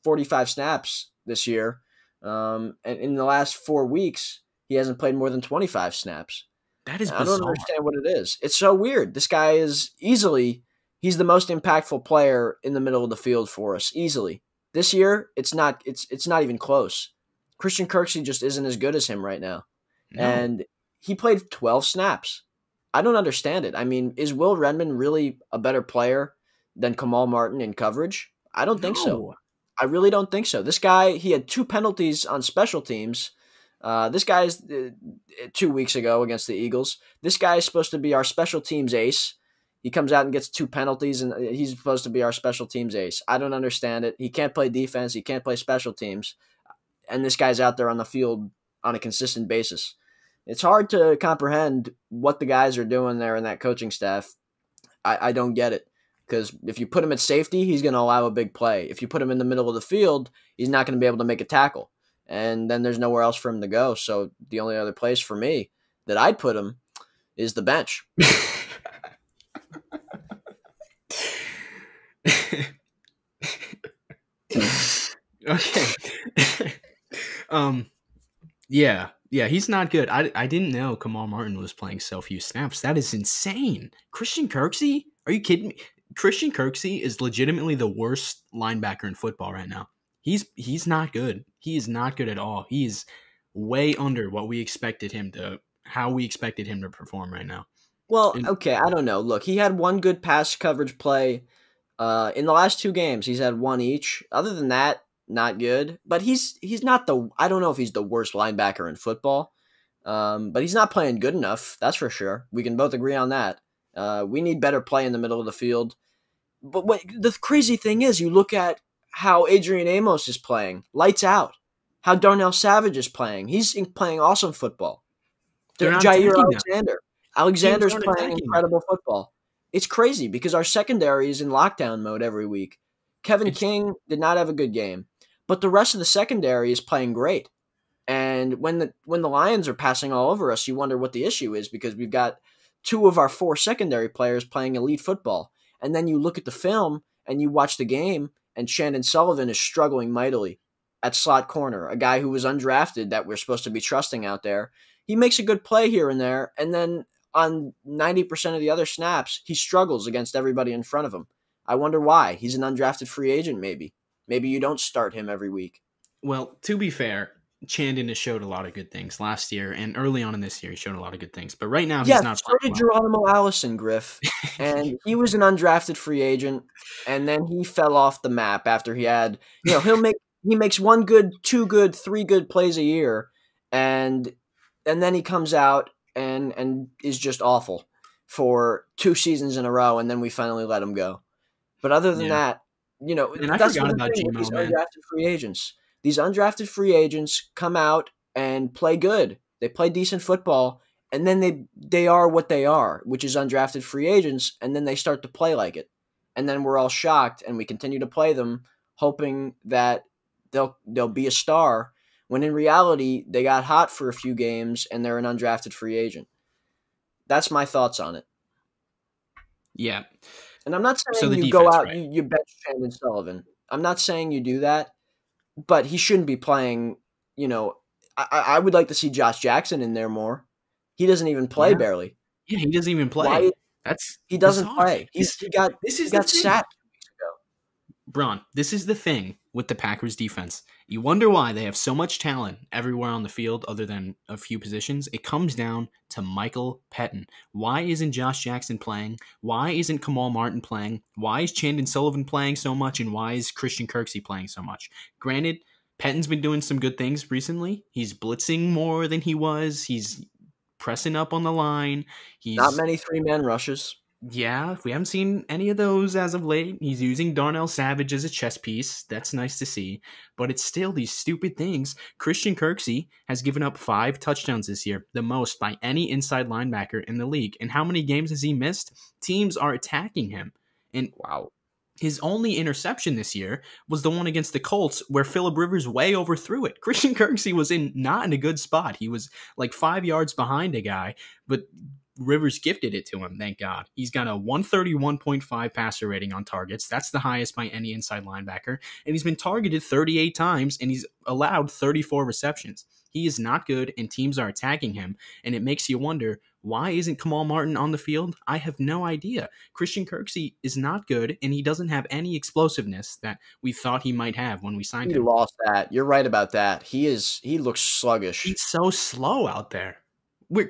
45 snaps this year. And in the last 4 weeks, he hasn't played more than 25 snaps. That is I bizarre. don't understand what it is. It's so weird. This guy is he's the most impactful player in the middle of the field for us, easily. This year, it's not even close. Christian Kirksey just isn't as good as him right now. No. And he played 12 snaps. I don't understand it. I mean, is Will Redmond really a better player than Kamal Martin in coverage? I don't think so. I really don't think so. This guy, he had 2 penalties on special teams. This guy is 2 weeks ago against the Eagles. This guy is supposed to be our special teams ace. He comes out and gets 2 penalties, and he's supposed to be our special teams ace. I don't understand it. He can't play defense. He can't play special teams. And this guy's out there on the field on a consistent basis. It's hard to comprehend what the guys are doing there in that coaching staff. I don't get it. Because if you put him at safety, he's going to allow a big play. If you put him in the middle of the field, he's not going to be able to make a tackle. And then there's nowhere else for him to go. So the only other place for me that I'd put him is the bench. Okay. Yeah, he's not good. I didn't know Kamal Martin was playing so few snaps. That is insane. Christian Kirksey? Are you kidding me? Christian Kirksey is legitimately the worst linebacker in football right now. He's not good. He is not good at all. He's way under what we expected him to, how we expected him to perform right now. Well, okay, I don't know. Look, he had one good pass coverage play. In the last 2 games, he's had 1 each. Other than that, not good. But he's not I don't know if he's the worst linebacker in football. But he's not playing good enough, that's for sure. We can both agree on that. We need better play in the middle of the field. But the crazy thing is, you look at how Adrian Amos is playing, lights out. How Darnell Savage is playing. He's playing awesome football. Jair Alexander's playing incredible football. It's crazy because our secondary is in lockdown mode every week. Kevin King did not have a good game, but the rest of the secondary is playing great. And when the Lions are passing all over us, you wonder what the issue is because we've got 2 of our 4 secondary players playing elite football. And then you look at the film and you watch the game, and Shandon Sullivan is struggling mightily at slot corner, a guy who was undrafted that we're supposed to be trusting out there. He makes a good play here and there, and then on 90% of the other snaps, he struggles against everybody in front of him. I wonder why. He's an undrafted free agent, maybe. Maybe you don't start him every week. Well, to be fair, Chandon has showed a lot of good things last year, and early on in this year, he showed a lot of good things. But right now, he's not. So did Geronimo Allison, Griff. And he was an undrafted free agent, and then he fell off the map after he had, he makes 1 good, 2 good, 3 good plays a year, and then he comes out and is just awful for 2 seasons in a row, and then we finally let him go. But other than that, that's what about these undrafted free agents. These undrafted free agents come out and play good. They play decent football, and then they are what they are, which is undrafted free agents, and then they start to play like it. And then we're all shocked, and we continue to play them, hoping that they'll be a star, when in reality, they got hot for a few games, and they're an undrafted free agent. That's my thoughts on it. Yeah. And I'm not saying you go out, right? You bench Shandon Sullivan. I'm not saying you do that. But he shouldn't be playing, I would like to see Josh Jackson in there more. He doesn't even play barely. Yeah, he doesn't even play. He doesn't play. He got sat 2 weeks ago. Bron, this is the thing with the Packers defense. You wonder why they have so much talent everywhere on the field other than a few positions. It comes down to Michael Pettin. Why isn't Josh Jackson playing? Why isn't Kamal Martin playing? Why is Chandon Sullivan playing so much? And why is Christian Kirksey playing so much? Granted, Pettin's been doing some good things recently. He's blitzing more than he was. He's pressing up on the line. He's not many 3-man rushes. Yeah, we haven't seen any of those as of late. He's using Darnell Savage as a chess piece. That's nice to see. But it's still these stupid things. Christian Kirksey has given up 5 touchdowns this year, the most by any inside linebacker in the league. And how many games has he missed? Teams are attacking him. And wow, his only interception this year was the one against the Colts where Phillip Rivers way overthrew it. Christian Kirksey was not in a good spot. He was like 5 yards behind a guy, but Rivers gifted it to him, thank God. He's got a 131.5 passer rating on targets. That's the highest by any inside linebacker. And he's been targeted 38 times, and he's allowed 34 receptions. He is not good, and teams are attacking him. And it makes you wonder, why isn't Kamal Martin on the field? I have no idea. Christian Kirksey is not good, and he doesn't have any explosiveness that we thought he might have when we signed He him. lost that. You're right about that. He looks sluggish. He's so slow out there.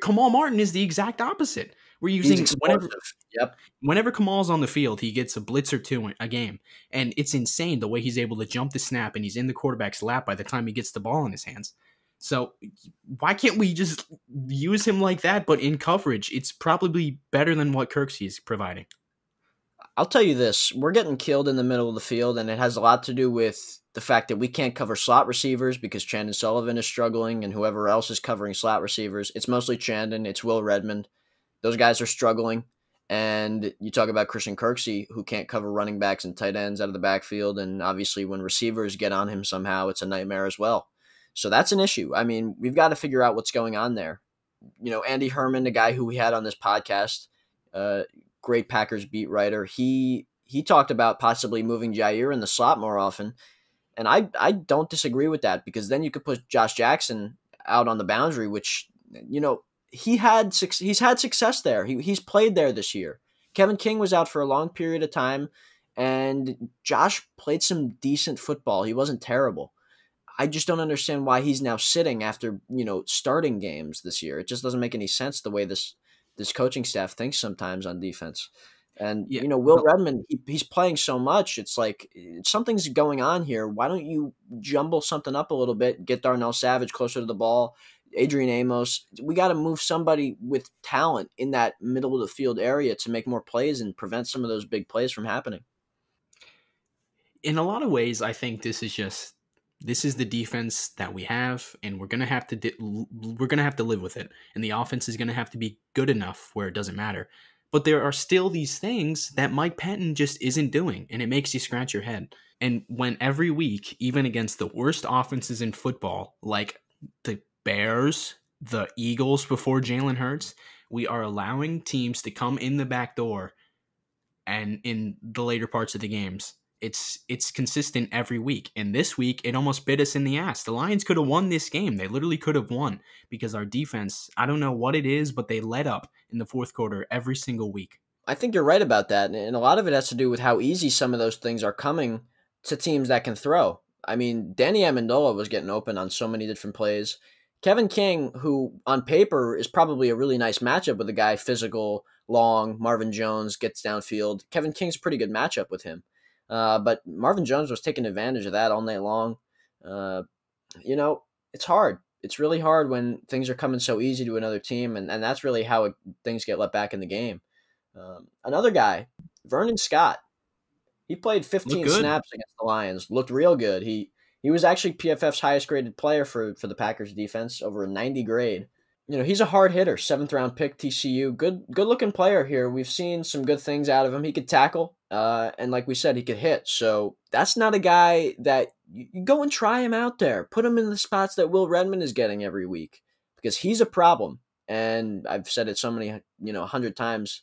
Kamal Martin is the exact opposite. We're He's using explosive. Yep. whenever Kamal's on the field, he gets a blitz or two a game, and it's insane the way he's able to jump the snap and he's in the quarterback's lap by the time he gets the ball in his hands. So why can't we just use him like that, but in coverage? It's probably better than what Kirksey is providing. I'll tell you this. We're getting killed in the middle of the field, and it has a lot to do with the fact that we can't cover slot receivers because Chandon Sullivan is struggling and whoever else is covering slot receivers. It's mostly Chandon. It's Will Redmond. Those guys are struggling. And you talk about Christian Kirksey, who can't cover running backs and tight ends out of the backfield. And obviously when receivers get on him somehow, it's a nightmare as well. So that's an issue. I mean, we've got to figure out what's going on there. You know, Andy Herman, the guy who we had on this podcast, great Packers beat writer, he talked about possibly moving Jair in the slot more often. And I don't disagree with that, because then you could put Josh Jackson out on the boundary, which, you know, he's had success there. He's played there this year. Kevin King was out for a long period of time, and Josh played some decent football. He wasn't terrible. I just don't understand why he's now sitting after, you know, starting games this year. It just doesn't make any sense the way this coaching staff thinks sometimes on defense. And, you know, Will Redmond, he's playing so much. It's like something's going on here. Why don't you jumble something up a little bit, get Darnell Savage closer to the ball, Adrian Amos? We got to move somebody with talent in that middle of the field area to make more plays and prevent some of those big plays from happening. In a lot of ways, I think this is the defense that we have, and we're gonna have to live with it. And the offense is gonna have to be good enough where it doesn't matter. But there are still these things that Mike Pettine just isn't doing, and it makes you scratch your head. And when every week, even against the worst offenses in football, like the Bears, the Eagles before Jalen Hurts, we are allowing teams to come in the back door and in the later parts of the games. It's consistent every week. And this week, it almost bit us in the ass. The Lions could have won this game. They literally could have won because our defense, I don't know what it is, but they let up in the fourth quarter every single week. I think you're right about that. And a lot of it has to do with how easy some of those things are coming to teams that can throw. I mean, Danny Amendola was getting open on so many different plays. Kevin King, who on paper is probably a really nice matchup with a guy physical, long, Marvin Jones gets downfield. Kevin King's a pretty good matchup with him. But Marvin Jones was taking advantage of that all night long. You know, it's hard. It's really hard when things are coming so easy to another team, and that's really how things get let back in the game. Another guy, Vernon Scott, he played 15 snaps against the Lions, looked real good. He was actually PFF's highest graded player for the Packers defense, over a 90 grade. You know, he's a hard hitter, 7th-round pick, TCU. Good-looking player here. We've seen some good things out of him. He could tackle, and like we said, he could hit. So that's not a guy that you go and try him out there. Put him in the spots that Will Redmond is getting every week, because he's a problem. And I've said it so many, 100 times.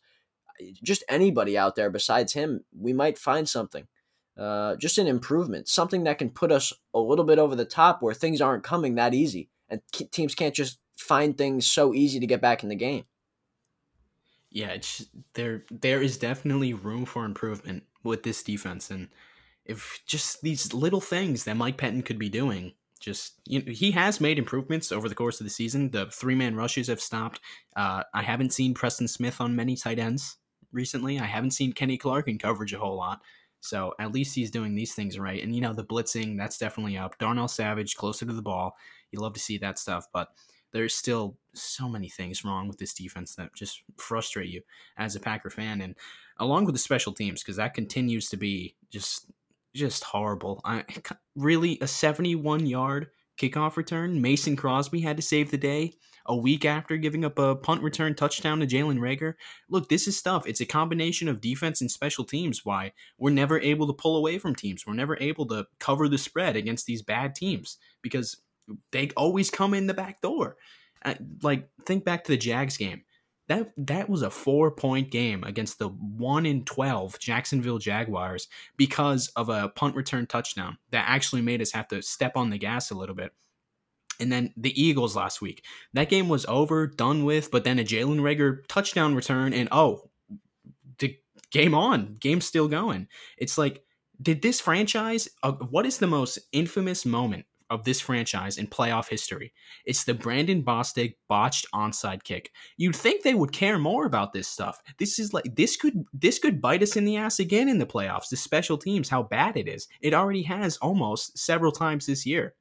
Just anybody out there besides him, we might find something. Just an improvement, something that can put us a little bit over the top where things aren't coming that easy, and teams can't just find things so easy to get back in the game. Yeah, there is definitely room for improvement with this defense, and if just these little things that Mike Pettine could be doing, he has made improvements over the course of the season. The 3-man rushes have stopped. I haven't seen Preston Smith on many tight ends recently. I haven't seen Kenny Clark in coverage a whole lot. So at least he's doing these things right. And, the blitzing, that's definitely up. Darnell Savage closer to the ball. You love to see that stuff, but there's still so many things wrong with this defense that just frustrate you as a Packer fan, and along with the special teams, because that continues to be just horrible. Really, a 71-yard kickoff return. Mason Crosby had to save the day a week after giving up a punt return touchdown to Jalen Reagor. Look, this is stuff. It's a combination of defense and special teams why we're never able to pull away from teams. We're never able to cover the spread against these bad teams because they always come in the back door. Think back to the Jags game. That was a 4-point game against the 1-12 Jacksonville Jaguars because of a punt return touchdown that actually made us have to step on the gas a little bit. And then the Eagles last week. That game was over, done with, but then a Jalen Reagor touchdown return, and the game on. Game's still going. It's like, did this franchise, what is the most infamous moment of this franchise in playoff history? It's the Brandon Bostic botched onside kick. You'd think they would care more about this stuff. This could bite us in the ass again in the playoffs. The special teams, how bad it is. It already has almost several times this year.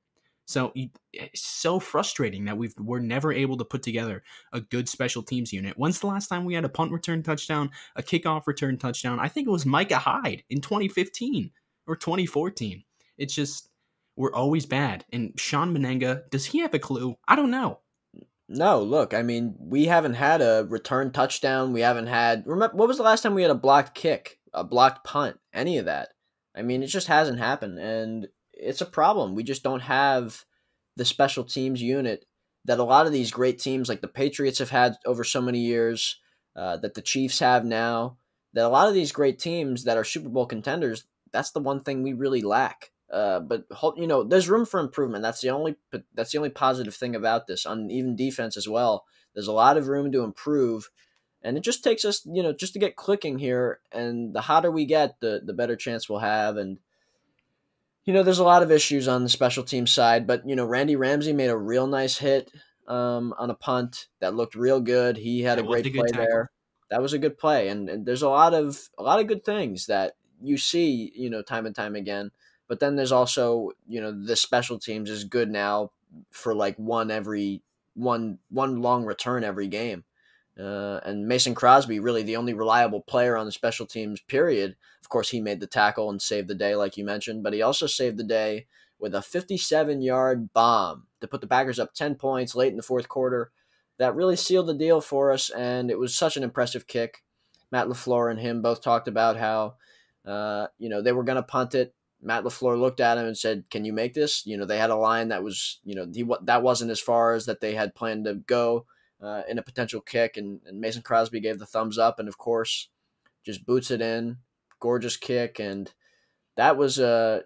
So it's so frustrating that we're never able to put together a good special teams unit. When's the last time we had a punt return touchdown, a kickoff return touchdown? I think it was Micah Hyde in 2015 or 2014. It's just, we're always bad. And Sean Menenga, does he have a clue? I don't know. No, look, I mean, we haven't had a return touchdown. We haven't had, remember, what was the last time we had a blocked kick, a blocked punt, any of that? I mean, it just hasn't happened. And it's a problem. We just don't have the special teams unit that a lot of these great teams like the Patriots have had over so many years, that the Chiefs have now, that a lot of these great teams that are Super Bowl contenders, that's the one thing we really lack. But there's room for improvement. That's the only positive thing about this. On even defense as well, there's a lot of room to improve, and it just takes us, just to get clicking here. And the hotter we get, the better chance we'll have. And there's a lot of issues on the special team side, but Randy Ramsey made a real nice hit on a punt that looked real good. He had a great play there. That was a good play, and there's a lot of good things that you see, time and time again. But then there's also, the special teams is good now for like one long return every game. And Mason Crosby, really the only reliable player on the special teams, period. Of course, he made the tackle and saved the day, like you mentioned, but he also saved the day with a 57-yard bomb to put the Packers up 10 points late in the fourth quarter. That really sealed the deal for us, and it was such an impressive kick. Matt LaFleur and him both talked about how, they were going to punt it. Matt LaFleur looked at him and said, "Can you make this?" They had a line that was, that wasn't as far as that they had planned to go in a potential kick, and Mason Crosby gave the thumbs up, and of course, just boots it in. Gorgeous kick, and that was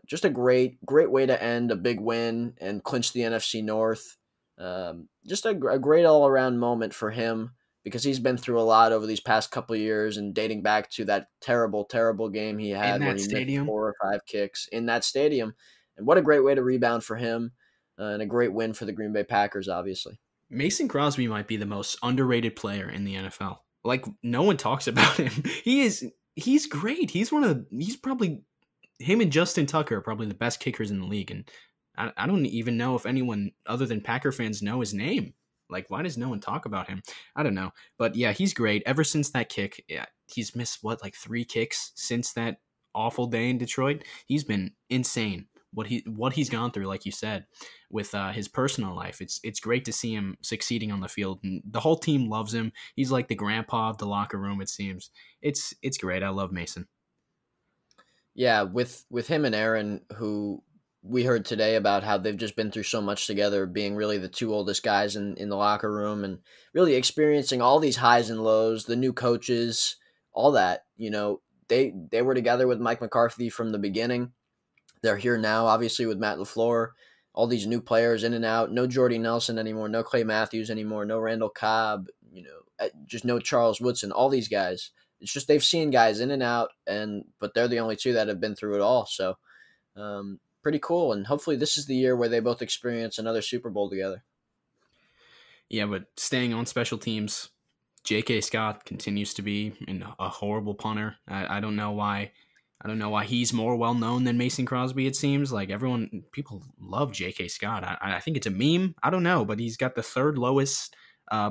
just a great way to end a big win and clinch the NFC North. Just a great all-around moment for him, because he's been through a lot over these past couple of years, and dating back to that terrible, terrible game he had where he missed 4 or 5 kicks in that stadium. And what a great way to rebound for him, and a great win for the Green Bay Packers, obviously. Mason Crosby might be the most underrated player in the NFL. Like, no one talks about him. He's great. He's probably, him and Justin Tucker are probably the best kickers in the league. And I don't even know if anyone other than Packer fans know his name. Like, why does no one talk about him? I don't know. But yeah, he's great. Ever since that kick, yeah, he's missed 3 kicks since that awful day in Detroit. He's been insane. What he's gone through, like you said, with his personal life. It's great to see him succeeding on the field, and the whole team loves him. He's like the grandpa of the locker room, it seems. It's great. I love Mason. Yeah, with him and Aaron, who we heard today about how they've just been through so much together, being really the 2 oldest guys in the locker room, and really experiencing all these highs and lows, the new coaches, all that. They were together with Mike McCarthy from the beginning. They're here now, obviously, with Matt LaFleur. All these new players in and out. No Jordy Nelson anymore. No Clay Matthews anymore. No Randall Cobb. Just no Charles Woodson. All these guys. It's just they've seen guys in and out, but they're the only 2 that have been through it all. So, pretty cool. And hopefully this is the year where they both experience another Super Bowl together. Yeah, but staying on special teams, J.K. Scott continues to be a horrible punter. I don't know why. I don't know why he's more well-known than Mason Crosby, it seems. Like, people love J.K. Scott. I think it's a meme. I don't know, but he's got the 3rd lowest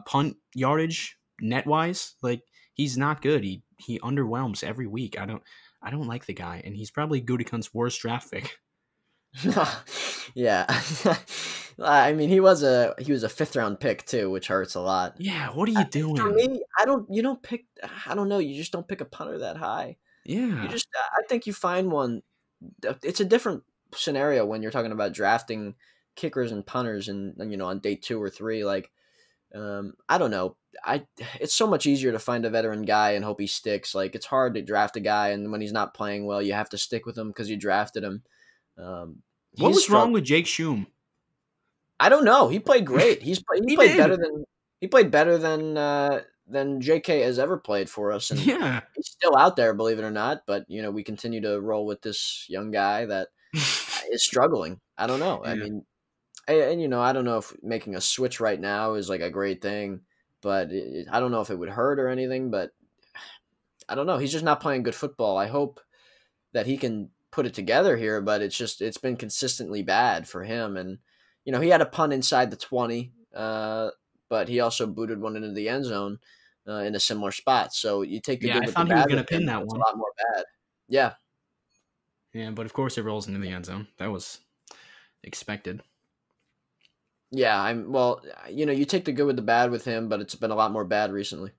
punt yardage net-wise. Like, he's not good. He underwhelms every week. I don't like the guy, and he's probably Gutekunst's worst draft pick. Yeah. I mean, he was a 5th-round pick, too, which hurts a lot. Yeah, what are you doing? For me, I don't know, you just don't pick a punter that high. Yeah. I think you find one. It's a different scenario when you're talking about drafting kickers and punters and on day 2 or 3. Like, I don't know. It's so much easier to find a veteran guy and hope he sticks. Like, it's hard to draft a guy, and when he's not playing well, you have to stick with him because you drafted him. What He's was wrong struggling. with Jake Schum? I don't know. He played great. He He played did. better than JK has ever played for us, and Yeah. he's still out there, believe it or not. But we continue to roll with this young guy that is struggling. I don't know. I Yeah. mean, and I don't know if making a switch right now is like a great thing, but I don't know if it would hurt or anything. But I don't know. He's just not playing good football. I hope that he can put it together here, but it's been consistently bad for him. And he had a punt inside the 20, but he also booted one into the end zone in a similar spot. So you take the Yeah, good I with the thought he was bad going with to pin him, and that it's a one. lot more bad. Yeah, Yeah, but of course it rolls into the end zone. That was expected. yeah. You take the good with the bad with him, but it's been a lot more bad recently.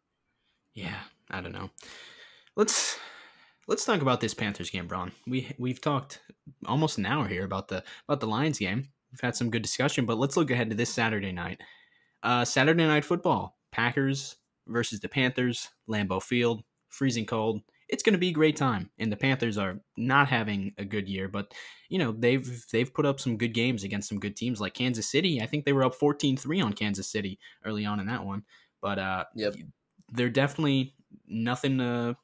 Yeah, I don't know. Let's talk about this Panthers game, Bron. We've talked almost an hour here about the Lions game. We've had some good discussion, but let's look ahead to this Saturday night. Saturday night football. Packers versus the Panthers. Lambeau Field. Freezing cold. It's going to be a great time, and the Panthers are not having a good year, but they've put up some good games against some good teams like Kansas City. I think they were up 14-3 on Kansas City early on in that one, but Yep. they're definitely nothing to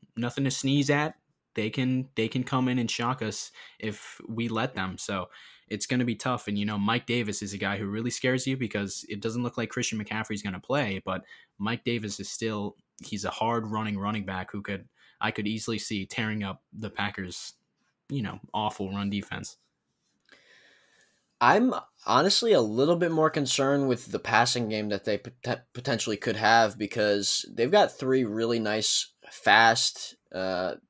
sneeze at. They can come in and shock us if we let them. So it's going to be tough. And Mike Davis is a guy who really scares you because it doesn't look like Christian McCaffrey's going to play, but Mike Davis is still he's a hard running back who I could easily see tearing up the Packers, awful run defense. I'm honestly a little bit more concerned with the passing game that they potentially could have because they've got three really nice, fast,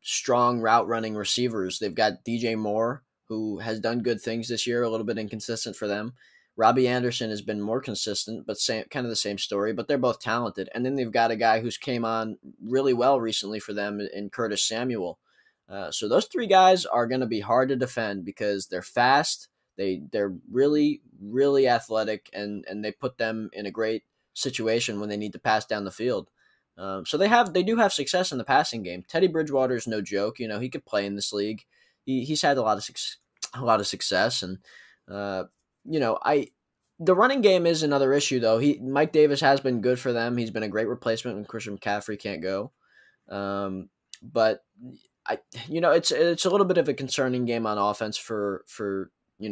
strong route running receivers. They've got DJ Moore, who has done good things this year, a little bit inconsistent for them. Robbie Anderson has been more consistent, but kind of the same story. But they're both talented, and then they've got a guy who's came on really well recently for them in Curtis Samuel. So those three guys are going to be hard to defend because they're fast. They're really, really athletic, and they put them in a great situation when they need to pass down the field. So they do have success in the passing game. Teddy Bridgewater is no joke. He could play in this league. He's had a lot of success, and I the running game is another issue though. Mike Davis has been good for them. He's been a great replacement when Christian McCaffrey can't go. But it's a little bit of a concerning game on offense for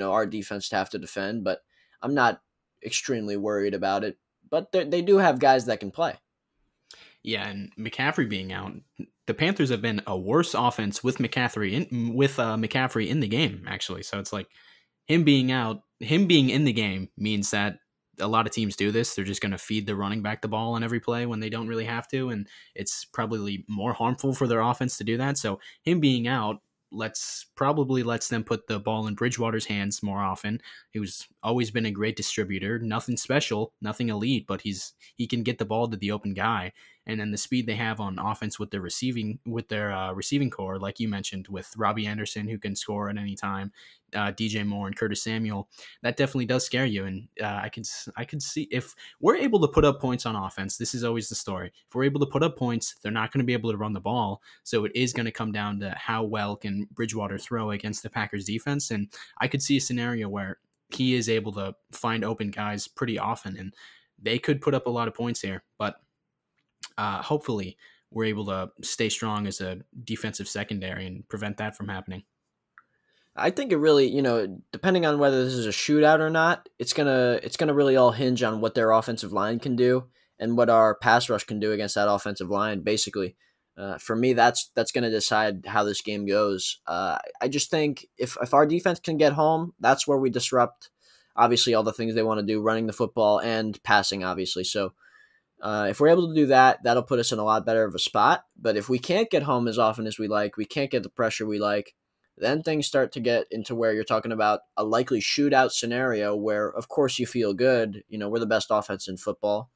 our defense to have to defend, but I'm not extremely worried about it. But they do have guys that can play. Yeah, and McCaffrey being out, the Panthers have been a worse offense with McCaffrey in the game actually. So it's like him being out, him being in the game means that a lot of teams do this. They're just going to feed the running back the ball on every play when they don't really have to, and it's probably more harmful for their offense to do that. So him being out lets them put the ball in Bridgewater's hands more often. Who's always been a great distributor, nothing special, nothing elite, but he can get the ball to the open guy. And then the speed they have on offense with their receiving core, like you mentioned, with Robbie Anderson who can score at any time, DJ Moore and Curtis Samuel, that definitely does scare you. And I could see if we're able to put up points on offense. This is always the story. If we're able to put up points, they're not going to be able to run the ball. So it is going to come down to how well can Bridgewater throw against the Packers defense. And I could see a scenario where he is able to find open guys pretty often, and they could put up a lot of points here. But hopefully we're able to stay strong as a defensive secondary and prevent that from happening. I think it really, depending on whether this is a shootout or not, it's gonna really all hinge on what their offensive line can do and what our pass rush can do against that offensive line. Basically, for me, that's going to decide how this game goes. I just think if our defense can get home, that's where we disrupt, obviously, all the things they want to do, running the football and passing, obviously. So if we're able to do that, that'll put us in a lot better of a spot. But if we can't get home as often as we like, we can't get the pressure we like, then things start to get into where you're talking about a likely shootout scenario where, of course, you feel good. We're the best offense in football,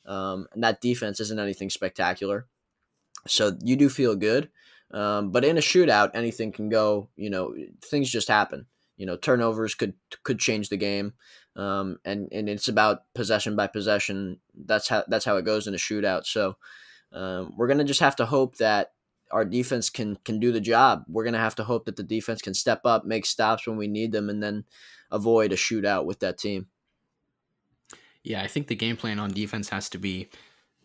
and that defense isn't anything spectacular. So you do feel good. But in a shootout, anything can go. Things just happen. Turnovers could change the game. and it's about possession by possession. That's how it goes in a shootout. So we're gonna just have to hope that our defense can do the job. We're gonna have to hope that the defense can step up, make stops when we need them, and then avoid a shootout with that team. Yeah, I think the game plan on defense has to be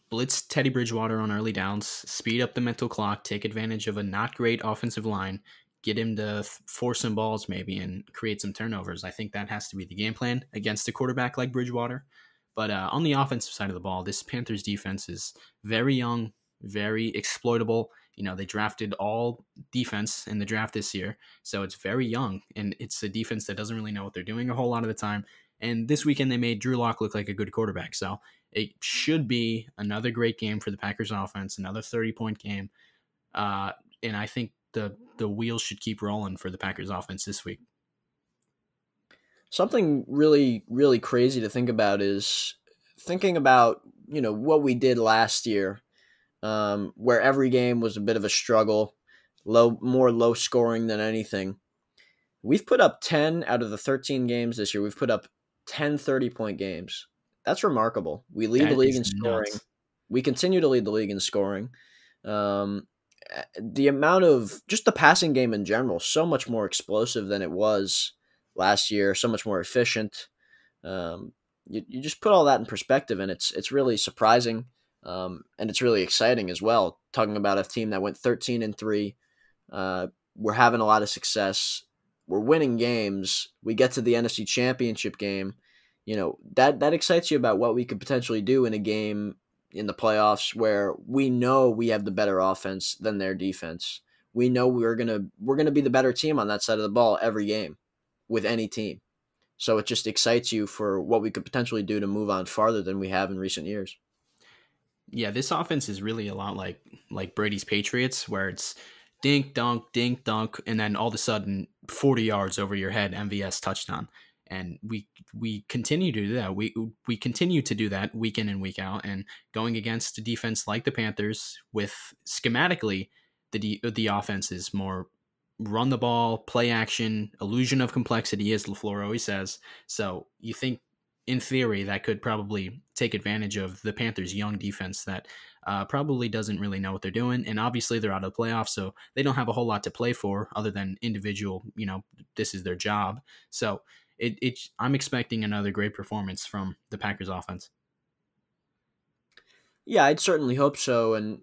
blitz Teddy Bridgewater on early downs, speed up the mental clock, take advantage of a not great offensive line, get him to force some balls maybe and create some turnovers. I think that has to be the game plan against a quarterback like Bridgewater. But on the offensive side of the ball, this Panthers defense is very young, very exploitable. You know, they drafted all defense in the draft this year, so it's very young, and it's a defense that doesn't really know what they're doing a whole lot of the time. And this weekend, they made Drew Lock look like a good quarterback. So it should be another great game for the Packers offense, another 30-point game. And I think the wheels should keep rolling for the Packers offense this week. Something really, really crazy to think about is thinking about, what we did last year, where every game was a bit of a struggle, more low scoring than anything. We've put up 10 out of the 13 games this year. We've put up 10 30-point games. That's remarkable. We lead the league in scoring. Nuts. We continue to lead the league in scoring. The amount of just the passing game in general, so much more explosive than it was last year, so much more efficient. You just put all that in perspective, and it's really surprising, and it's really exciting as well. Talking about a team that went 13-3, we're having a lot of success. We're winning games. We get to the NFC Championship game. That excites you about what we could potentially do in a game in the playoffs where we know we have the better offense than their defense. We know we're gonna be the better team on that side of the ball every game with any team. So it just excites you for what we could potentially do to move on farther than we have in recent years. Yeah, this offense is really a lot like Brady's Patriots, where it's dink dunk, and then all of a sudden 40 yards over your head, MVS touchdown. And we continue to do that. We continue to do that week in and week out. And going against a defense like the Panthers, with schematically the offense is more run the ball, play action, illusion of complexity, as LaFleur always says. So you think, in theory, that could probably take advantage of the Panthers' young defense that probably doesn't really know what they're doing. And obviously they're out of the playoffs, so they don't have a whole lot to play for other than individual, this is their job. So I'm expecting another great performance from the Packers offense. Yeah, I'd certainly hope so. And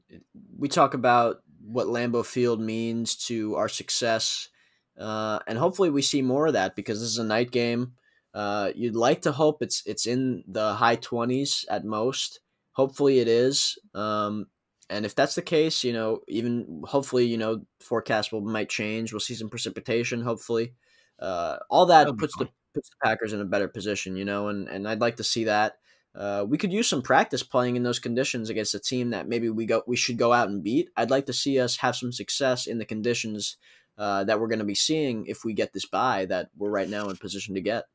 we talk about what Lambeau Field means to our success, and hopefully we see more of that because this is a night game. You'd like to hope it's in the high 20s at most. Hopefully it is. And if that's the case, even hopefully, forecast might change. We'll see some precipitation, hopefully. All that puts the Packers in a better position, and I'd like to see that. We could use some practice playing in those conditions against a team that maybe we should go out and beat. I'd like to see us have some success in the conditions that we're going to be seeing if we get this bye that we're right now in position to get.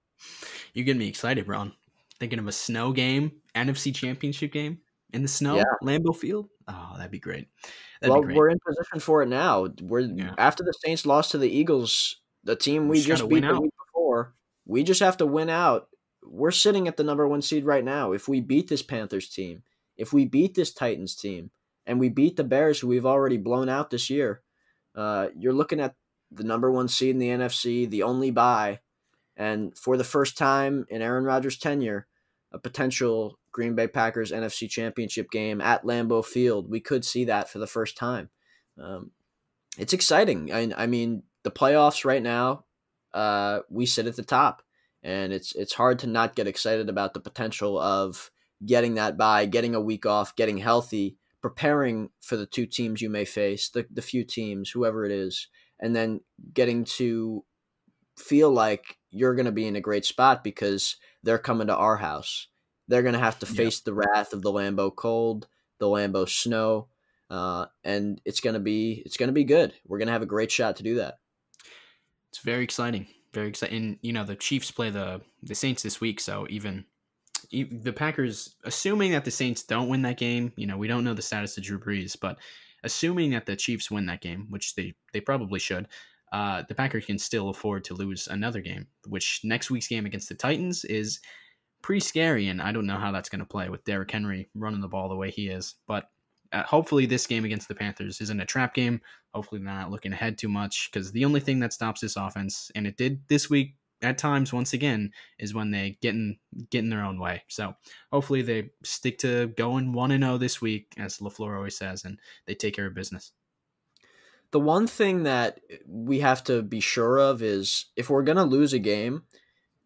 You're getting me excited, Bron. Thinking of a snow game, NFC Championship game in the snow, Yeah. Lambeau Field. Oh, that'd be great. We're in position for it now. After the Saints lost to the Eagles, the team we just beat the week before. We just have to win out. We're sitting at the number 1 seed right now. If we beat this Panthers team, if we beat this Titans team, and we beat the Bears, who we've already blown out this year, you're looking at the number 1 seed in the NFC, the only bye, and for the first time in Aaron Rodgers' tenure, a potential Green Bay Packers NFC Championship game at Lambeau Field. We could see that for the first time. It's exciting. I mean, the playoffs right now, we sit at the top. And it's hard to not get excited about the potential of getting that bye, getting a week off, getting healthy, preparing for the 2 teams you may face, the few teams, whoever it is, and then getting to feel like you're going to be in a great spot because they're coming to our house. They're going to have to face the wrath of the Lambeau cold, the Lambeau snow, and it's going to be good. We're going to have a great shot to do that. It's very exciting. Very exciting. And, the Chiefs play the Saints this week, so even the Packers, assuming that the Saints don't win that game, we don't know the status of Drew Brees, but assuming that the Chiefs win that game, which they probably should, the Packers can still afford to lose another game, which next week's game against the Titans is pretty scary, and I don't know how that's going to play with Derrick Henry running the ball the way he is. But hopefully this game against the Panthers isn't a trap game. Hopefully they're not looking ahead too much, because the only thing that stops this offense, and it did this week at times once again, is when they get in their own way. So hopefully they stick to going 1-0 this week, as LaFleur always says, and they take care of business. The one thing that we have to be sure of is if we're going to lose a game,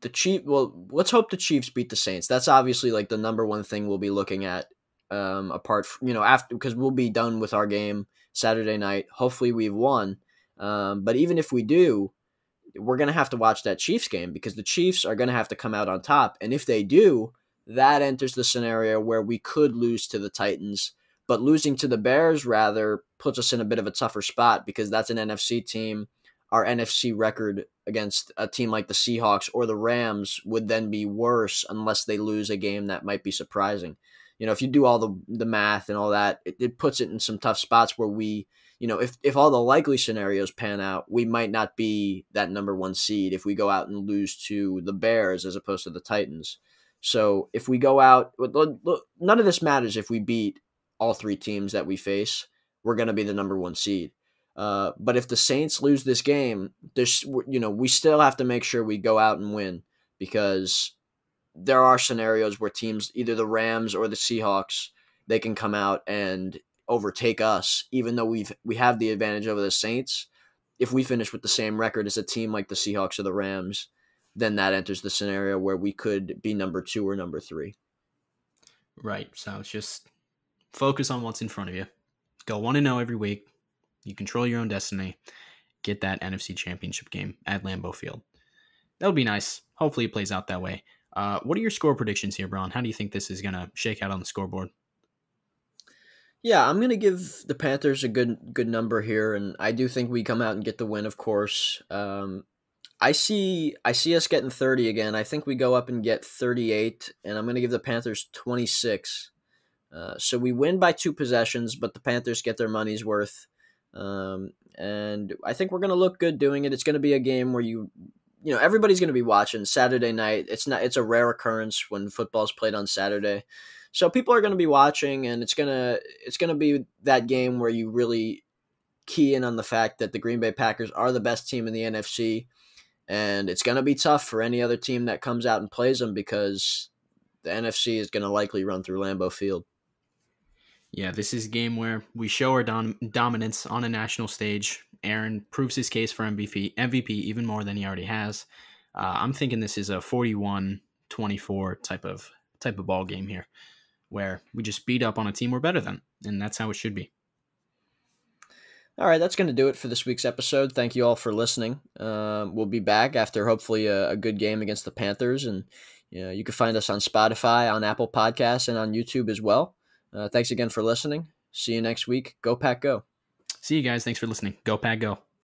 let's hope the Chiefs beat the Saints. That's obviously like the number one thing we'll be looking at, apart from, after, because we'll be done with our game Saturday night. Hopefully we've won. But even if we do, we're going to have to watch that Chiefs game, because the Chiefs are going to have to come out on top. And if they do, that enters the scenario where we could lose to the Titans. But losing to the Bears rather puts us in a bit of a tougher spot, because that's an NFC team. Our NFC record against a team like the Seahawks or the Rams would then be worse unless they lose a game that might be surprising. If you do all the math and all that, it puts it in some tough spots where we, if all the likely scenarios pan out, we might not be that number one seed if we go out and lose to the Bears as opposed to the Titans. So if we go out, none of this matters if we beat all three teams that we face. We're going to be the number one seed. But if the Saints lose this game, we still have to make sure we go out and win, because there are scenarios where teams, either the Rams or the Seahawks, they can come out and overtake us, even though we have the advantage over the Saints. If we finish with the same record as a team like the Seahawks or the Rams, then that enters the scenario where we could be number 2 or number 3. Right. So it's just focus on what's in front of you. Go 1-0 every week. You control your own destiny. Get that NFC Championship game at Lambeau Field. That'll be nice. Hopefully it plays out that way. What are your score predictions here, Bron? How do you think this is going to shake out on the scoreboard? Yeah, I'm going to give the Panthers a good number here, and I do think we come out and get the win, of course. I see us getting 30 again. I think we go up and get 38, and I'm going to give the Panthers 26. So we win by 2 possessions, but the Panthers get their money's worth. And I think we're going to look good doing it. It's going to be a game where everybody's going to be watching Saturday night. It's a rare occurrence when football's played on Saturday. So people are going to be watching, and it's going to be that game where you really key in on the fact that the Green Bay Packers are the best team in the NFC, and it's going to be tough for any other team that comes out and plays them, because the NFC is going to likely run through Lambeau Field. Yeah, this is a game where we show our dominance on a national stage. Aaron proves his case for MVP even more than he already has. I'm thinking this is a 41-24 type of ball game here, where we just beat up on a team we're better than, and that's how it should be. All right, that's going to do it for this week's episode. Thank you all for listening. We'll be back after hopefully a good game against the Panthers, and you can find us on Spotify, on Apple Podcasts, and on YouTube as well. Thanks again for listening. See you next week. Go Pack Go. See you guys. Thanks for listening. Go Pack Go.